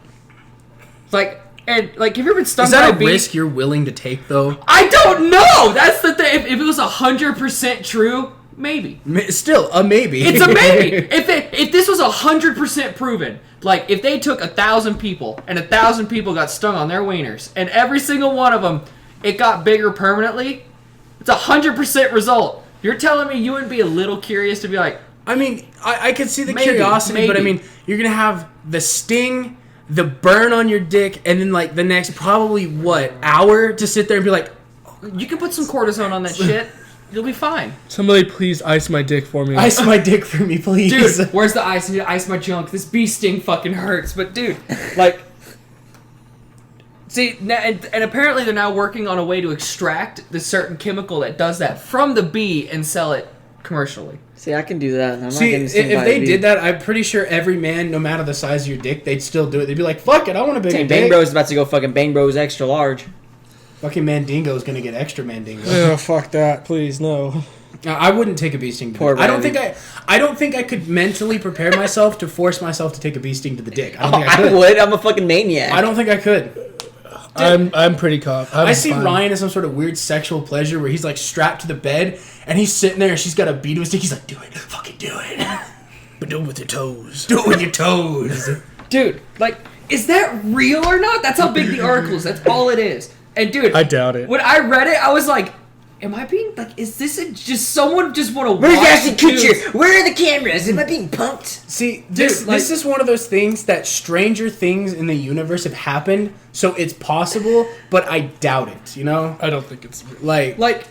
Like, have you ever been stung Is by that a a bee? risk you're willing to take, though? I don't know. That's the thing. If it was 100% true, maybe. Still, a maybe. It's a maybe. If this was 100% proven, like if they took 1,000 people and 1,000 people got stung on their wieners, and every single one of them, it got bigger permanently, it's 100% result. You're telling me you wouldn't be a little curious to be like, I mean, I could see the Maybe, curiosity, but I maybe. mean, you're going to have the sting, the burn on your dick, and then, like, the next probably, hour to sit there and be like, you can put some cortisone on that shit. You'll be fine. Somebody please ice my dick for me. ice my dick for me, please. Dude, where's the ice? I need to ice my junk. This bee sting fucking hurts. But, dude, like... See, and apparently they're now working on a way to extract the certain chemical that does that from the bee and sell it commercially. See, I can do that. I'm not See, getting stung if by a they bee. did that, I'm pretty sure every man, no matter the size of your dick, they'd still do it. They'd be like, fuck it, I want a bigger Dang, dick. Bang Bros is about to go fucking Bang Bros extra large. Fucking Mandingo's gonna get extra Mandingo. Oh, fuck that. Please, no. I wouldn't take a bee sting. Poor I don't baby. think I could mentally prepare myself to force myself to take a bee sting to the dick. I don't think I I could. would. I'm a fucking maniac. I don't think I could. I'm pretty confident. I see Ryan as some sort of weird sexual pleasure where he's like strapped to the bed and he's sitting there and she's got a bee to his dick. He's like, do it, fucking do it. But do it with your toes. Do it with your toes. Dude, like, is that real or not? That's how big the article is. That's all it is. And, dude, I doubt it. when I read it, I was like, am I being, like, is this just someone just want to watch Where's Ashton dudes- Kutcher? Where are the cameras? Am I being punked? See, this is one of those things that stranger things in the universe have happened, so it's possible, but I doubt it, you know? I don't think it's real. Like,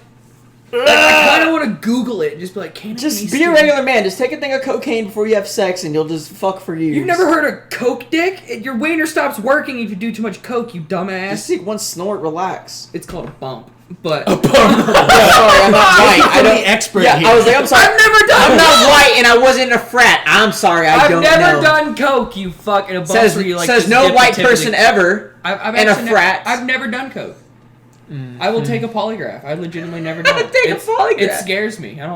I kind of want to Google it and just be like, can it Just be be a seen? regular man. Just take a thing of cocaine before you have sex, and you'll just fuck for years. You've never heard of coke dick? Your wiener stops working if you do too much coke, you Just dumbass. take one snort, relax. It's called a bump. But Sorry, I'm not white. I I'm don't. the expert Yeah, here. I was like, I'm sorry. I've never done I'm not coke. white, and I wasn't in a frat. I'm sorry. I I've don't never know. done coke, you fuck. In a bump Says, where you like says just no dip the white tip of person the- ever. I've in a actually frat. I've never done coke. I will take a polygraph. I legitimately never done it. Take a polygraph. It scares me. I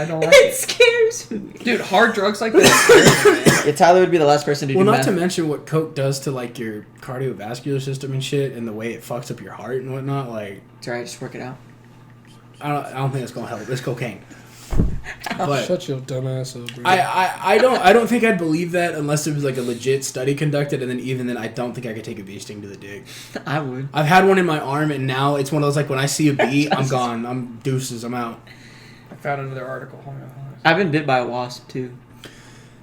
don't like It it. scares me. Dude, hard drugs like that. Yeah, Tyler would be the last person to Well, do not math. to mention what coke does to, like, your cardiovascular system and shit, and the way it fucks up your heart and whatnot, like, It's alright, just work it out. I don't think it's gonna help. It's cocaine. But Shut your dumb ass up, bro. I don't think I'd believe that unless it was like a legit study conducted, and then even then I don't think I could take a bee sting to the dick. I would. I've had one in my arm, and now it's one of those like when I see a bee, I'm gone. I'm deuces. I'm out. I found another article. Hold on. I've been bit by a wasp too.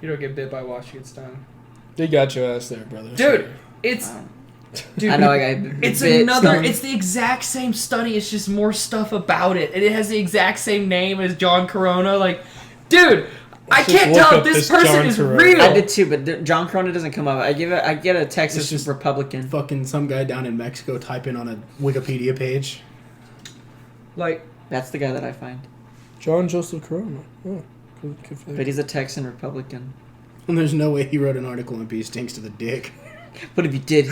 You don't get bit by a wasp, you get stung. They got your ass there, brother. Dude, it's... Dude, I know I got it's bit, another. stung. It's the exact same study. It's just more stuff about it, and it has the exact same name as John Corona. Like, dude, I Let's just can't look tell if up this this person John is Corona. real. I did too, but John Corona doesn't come up. I get a Texas It's just- Republican. Fucking some guy down in Mexico type in on a Wikipedia page. Like, That's the guy that I find. John Joseph Corona. Oh, good for But he's a Texan Republican. And there's no way he wrote an article on bee stings to the dick. But if he did,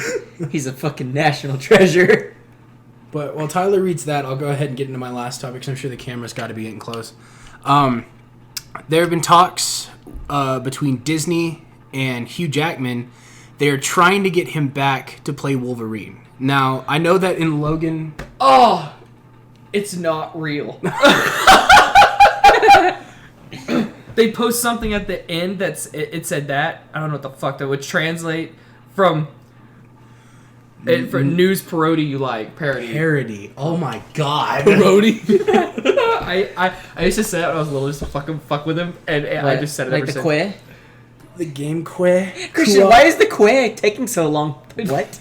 he's a fucking national treasure. But while Tyler reads that, I'll go ahead and get into my last topic, because I'm sure the camera's got to be getting close. There have been talks between Disney and Hugh Jackman. They are trying to get him back to play Wolverine. Now, I know that in Logan... oh, it's not real. They post something at the end it said that. I don't know what the fuck that would translate from. For news parody you like parody. Parody. Oh my god. Parody. I used to say that when I was little just to fucking fuck with him, and I just said it like ever the since. quay. The game quay. Christian, why is the quay taking so long? What?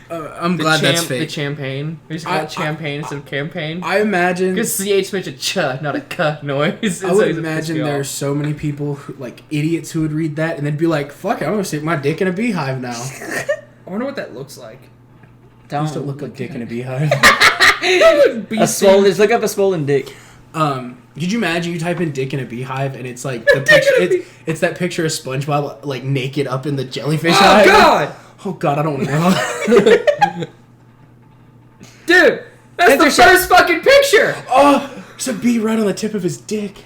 I'm glad that's The fake. champagne. We just call it champagne instead of campaign. I imagine... Because CH makes a ch, not a k noise. I would imagine there are so many people, who, like idiots, who would read that and they'd be like, fuck it, I'm going to stick my dick in a beehive now. I wonder what that looks like. Used to look like dick in a beehive. A swollen. Just look up a swollen dick. Could you imagine you type in dick in a beehive and it's like the picture, it's that picture of SpongeBob like naked up in the jellyfish Oh hive? god! Oh god, I don't know. Dude! That's the Enter first fucking picture! Oh, There's a bee right on the tip of his dick.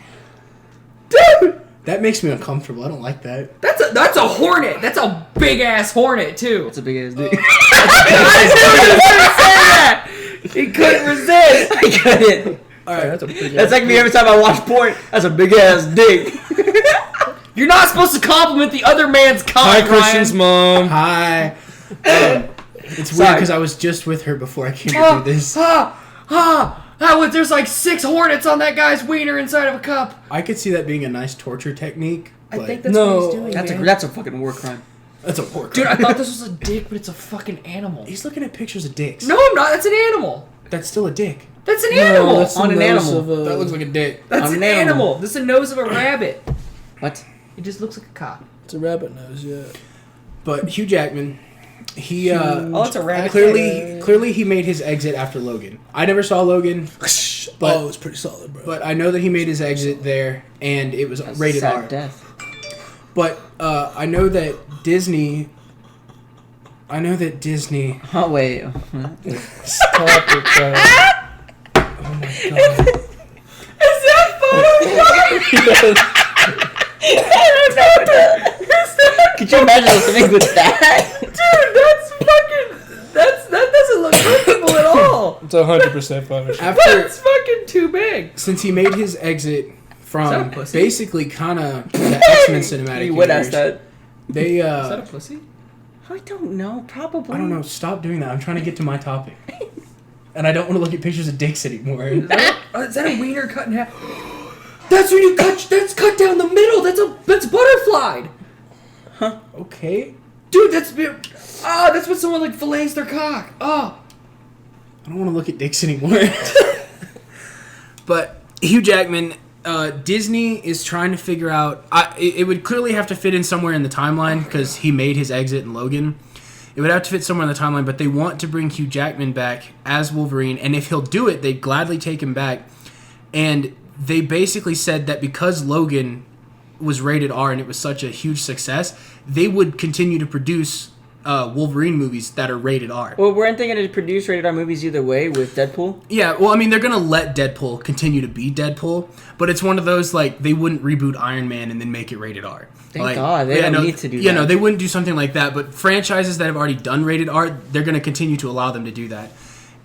Dude! That makes me uncomfortable. I don't like that. That's a hornet. That's a big ass hornet too. That's a big ass dick. I knew he was gonna say that. He couldn't resist. I couldn't. Alright, that's That's like me every time I watch porn. That's a big ass dick. You're not supposed to compliment the other man's cock, Hi, Ryan. Christian's mom. Hi. It's weird because I was just with her before I came to do this. There's like 6 hornets on that guy's wiener inside of a cup. I could see that being a nice torture technique. But I think that's No. what he's doing. That's man. that's a fucking war crime. that's a pork. Dude, I thought this was a dick, but it's a fucking animal. He's looking at pictures of dicks. No, I'm not. That's an animal. That's still a dick. That's an No, animal. that's the On an nose animal. of a- That looks like a dick. That's on an an animal. animal. This is the nose of a rabbit. What? It just looks like a cock. It's a rabbit nose, yeah. But Hugh Jackman, he Oh, it's a rabbit. clearly he made his exit after Logan. I never saw Logan, but Oh, it's pretty solid, bro. but I know that he made his exit there, and it was That's rated sad R. death. But I know that Disney. Oh wait. Stop it, bro. Oh my god! Is that Could you imagine listening with that? Dude, that doesn't look comfortable at all. It's 100% Photoshop. After That's fucking too big. since he made his exit Is that from a pussy? basically kind of the X-Men cinematic You would universe, ask that. they Is that a pussy? I don't know. Probably. I don't know. Stop doing that. I'm trying to get to my topic, and I don't want to look at pictures of dicks anymore. Is that a wiener cut in half? That's when you cut. That's cut down the middle. That's butterflied. Okay. Dude, that's when someone like fillets their cock. Oh. I don't want to look at dicks anymore. But Hugh Jackman, Disney is trying to figure out. It would clearly have to fit in somewhere in the timeline because he made his exit in Logan. It would have to fit somewhere in the timeline, but they want to bring Hugh Jackman back as Wolverine, and if he'll do it, they'd gladly take him back. And they basically said that because Logan was rated R and it was such a huge success, they would continue to produce Wolverine movies that are rated R. Well, weren't they going to produce rated R movies either way with Deadpool? Yeah, well, I mean, they're going to let Deadpool continue to be Deadpool, but it's one of those, like, they wouldn't reboot Iron Man and then make it rated R. Thank God, they don't need to do Yeah, that. no, they wouldn't do something like that, but franchises that have already done rated R, they're going to continue to allow them to do that.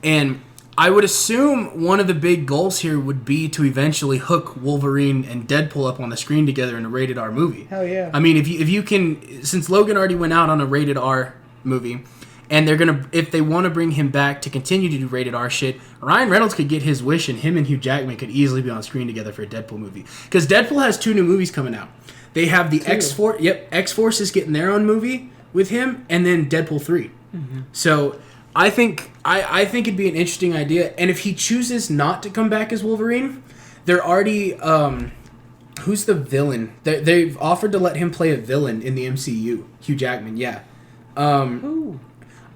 And I would assume one of the big goals here would be to eventually hook Wolverine and Deadpool up on the screen together in a rated R movie. Hell yeah. I mean, if you can, since Logan already went out on a rated R movie, and they're gonna, if they want to bring him back to continue to do rated R shit, Ryan Reynolds could get his wish, and him and Hugh Jackman could easily be on screen together for a Deadpool movie. Because Deadpool has 2 new movies coming out. They have the X-Force. Yep, X-Force is getting their own movie with him, and then Deadpool 3. Mm-hmm. So I think it'd be an interesting idea. And if he chooses not to come back as Wolverine, they're already who's the villain? They've offered to let him play a villain in the MCU. Hugh Jackman, yeah. Who?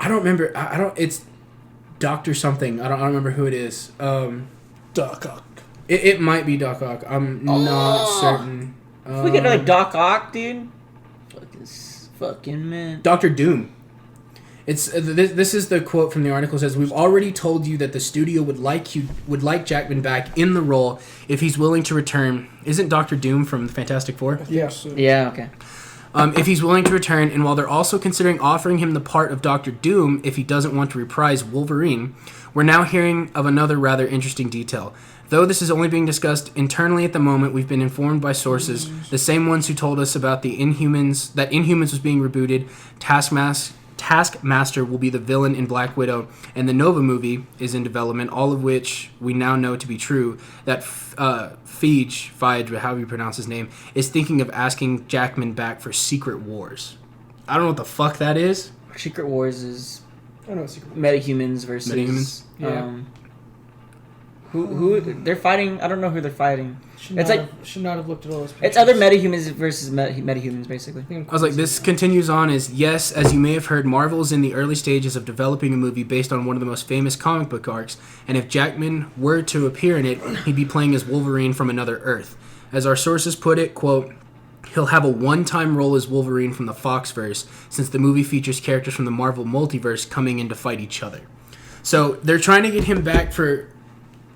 I don't remember. I don't. It's Doctor something. I don't remember who it is. Doc Ock. It might be Doc Ock. I'm not certain. If we get like Doc Ock, dude. Fucking man. Doctor Doom. It's this is the quote from the article. It says, "We've already told you that the studio would like Jackman back in the role if he's willing to return." Isn't Doctor Doom from the Fantastic Four? Yeah. Yeah. Okay. If he's willing to return, and while they're also considering offering him the part of Doctor Doom if he doesn't want to reprise Wolverine, we're now hearing of another rather interesting detail. Though this is only being discussed internally at the moment, we've been informed by sources, the same ones who told us about the Inhumans, that Inhumans was being rebooted, Taskmaster will be the villain in Black Widow, and the Nova movie is in development, all of which we now know to be true, that Feige, however you pronounce his name, is thinking of asking Jackman back for Secret Wars. I don't know what the fuck that is. Secret Wars is I know Secret. metahumans versus Metahumans? Yeah. Who they're fighting? I don't know who they're fighting. Should not have looked at all those pictures. It's other metahumans versus metahumans, basically. I was like, this continues on as, yes, as you may have heard, Marvel is in the early stages of developing a movie based on one of the most famous comic book arcs, and if Jackman were to appear in it, he'd be playing as Wolverine from another Earth. As our sources put it, quote, he'll have a one-time role as Wolverine from the Foxverse, since the movie features characters from the Marvel multiverse coming in to fight each other. So they're trying to get him back for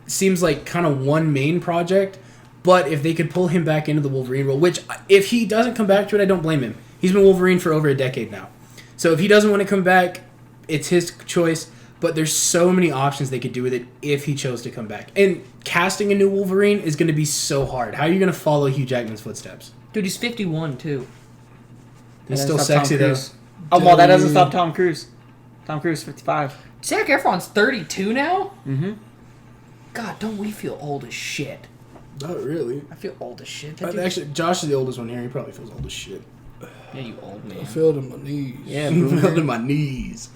seems like kind of one main project. But if they could pull him back into the Wolverine role, which if he doesn't come back to it, I don't blame him. He's been Wolverine for over a decade now. So if he doesn't want to come back, it's his choice. But there's so many options they could do with it if he chose to come back. And casting a new Wolverine is going to be so hard. How are you going to follow Hugh Jackman's footsteps? Dude, he's 51 too. He's still sexy though. Oh well, that doesn't stop Tom Cruise. Tom Cruise, 55. Zac Efron's 32 now. Mm-hmm. God, don't we feel old as shit? Not really. I feel old as shit. That dude- Actually, Josh is the oldest one here. He probably feels old as shit. Yeah, you old man. I feel it in my knees. Yeah, Fell to my knees.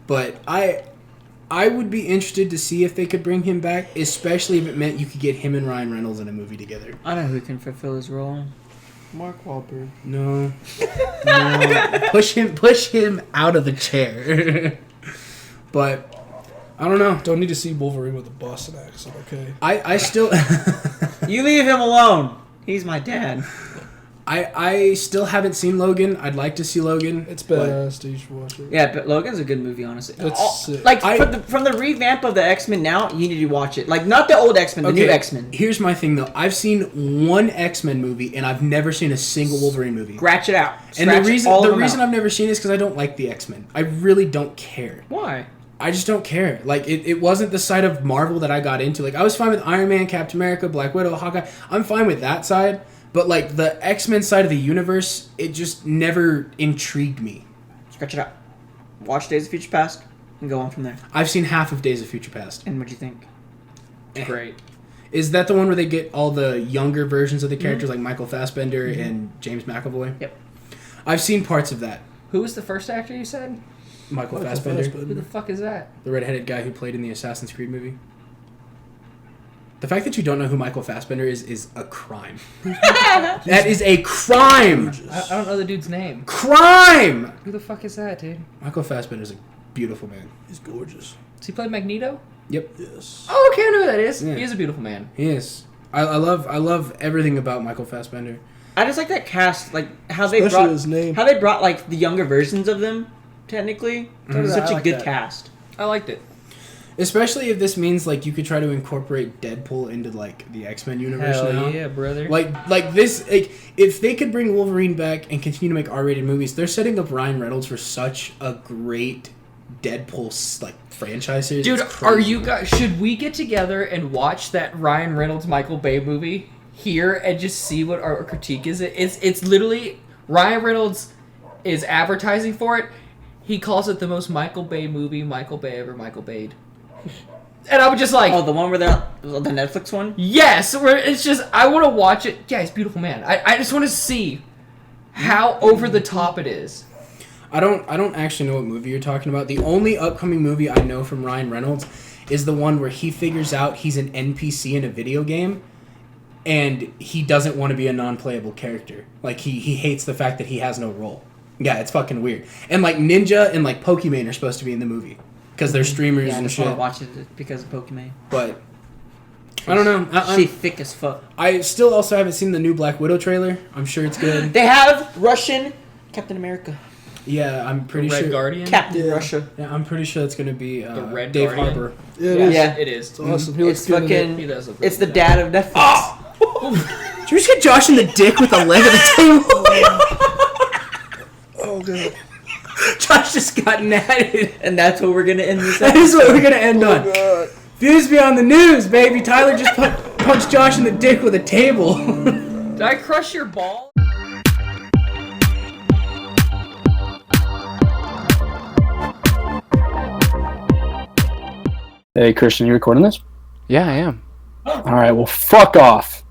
But I would be interested to see if they could bring him back, especially if it meant you could get him and Ryan Reynolds in a movie together. I know who can fulfill his role. Mark Wahlberg. No. Push him out of the chair. But I don't know. Don't need to see Wolverine with a Boston accent, okay? I still You leave him alone. He's my dad. I still haven't seen Logan. I'd like to see Logan. It's badass. You should watch it. Yeah, but Logan's a good movie, honestly. It's sick. Like from the revamp of the X-Men now, you need to watch it. Like not the old X-Men, the new X-Men. Here's my thing though. I've seen one X-Men movie and I've never seen a single Wolverine movie. Scratch it out. And the Scratch reason I've never seen it is because I don't like the X-Men. I really don't care. Why? I just don't care. Like, it wasn't the side of Marvel that I got into. Like, I was fine with Iron Man, Captain America, Black Widow, Hawkeye. I'm fine with that side. But, like, the X-Men side of the universe, it just never intrigued me. Scratch it out. Watch Days of Future Past and go on from there. I've seen half of Days of Future Past. And what'd you think? Great. Is that the one where they get all the younger versions of the characters, like Michael Fassbender and James McAvoy? Yep. I've seen parts of that. Who was the first actor you said? Michael Fassbender. Who the fuck is that? The redheaded guy who played in the Assassin's Creed movie. The fact that you don't know who Michael Fassbender is a crime. That is a crime! I don't know the dude's name. Crime! Who the fuck is that, dude? Michael Fassbender is a beautiful man. He's gorgeous. Does he play Magneto? Yep, Yes. Oh, okay, I know who that is. Yeah. He is a beautiful man. he is. I love everything about Michael Fassbender. I just like that cast, like how Especially his name. they brought like the younger versions of them. Technically, Mhm. such I a like good that. cast. I liked it. Especially if this means like you could try to incorporate Deadpool into like the X-Men universe Hell now. yeah, brother. Like this, like if they could bring Wolverine back and continue to make R-rated movies, they're setting up Ryan Reynolds for such a great Deadpool like franchise series. Dude, It's are crazy. you guys? Should we get together and watch that Ryan Reynolds Michael Bay movie here and just see what our critique is? It's literally Ryan Reynolds is advertising for it. He calls it the most Michael Bay movie Michael Bay ever Michael Bayed. And I'm just like, Oh, the one where the Netflix one. yes, where it's just I want to watch it. Yeah, he's a beautiful man. I just want to see how over the top it is. I don't actually know what movie you're talking about. The only upcoming movie I know from Ryan Reynolds is the one where he figures out he's an NPC in a video game and he doesn't want to be a non-playable character. Like he hates the fact that he has no role. Yeah, it's fucking weird. And like Ninja and like Pokemon are supposed to be in the movie because they're streamers Yeah, I and just want shit. to watch it because of Pokemon. But I don't know. She thick as fuck. I still also haven't seen the new Black Widow trailer. I'm sure it's good. They have Russian Captain America. Yeah, I'm pretty Red sure. Guardian. Captain Yeah. Russia. Yeah, I'm pretty sure it's gonna be The Red Dave Guardian? Harbour. Yeah, it Yes, is. Yeah. it is. It's awesome. He It's looks good in fucking. He does look It's really the good. dad of Netflix. Did you just get Josh in the dick with the leg of the table? Oh, God. Josh just got natted. And that's what we're gonna end this That is episode. what we're gonna end Oh, on. God. Views beyond the news, baby. Tyler just punched Josh in the dick with a table. Did I crush your ball? Hey, Christian, you recording this? Yeah, I am. All right, well, fuck off.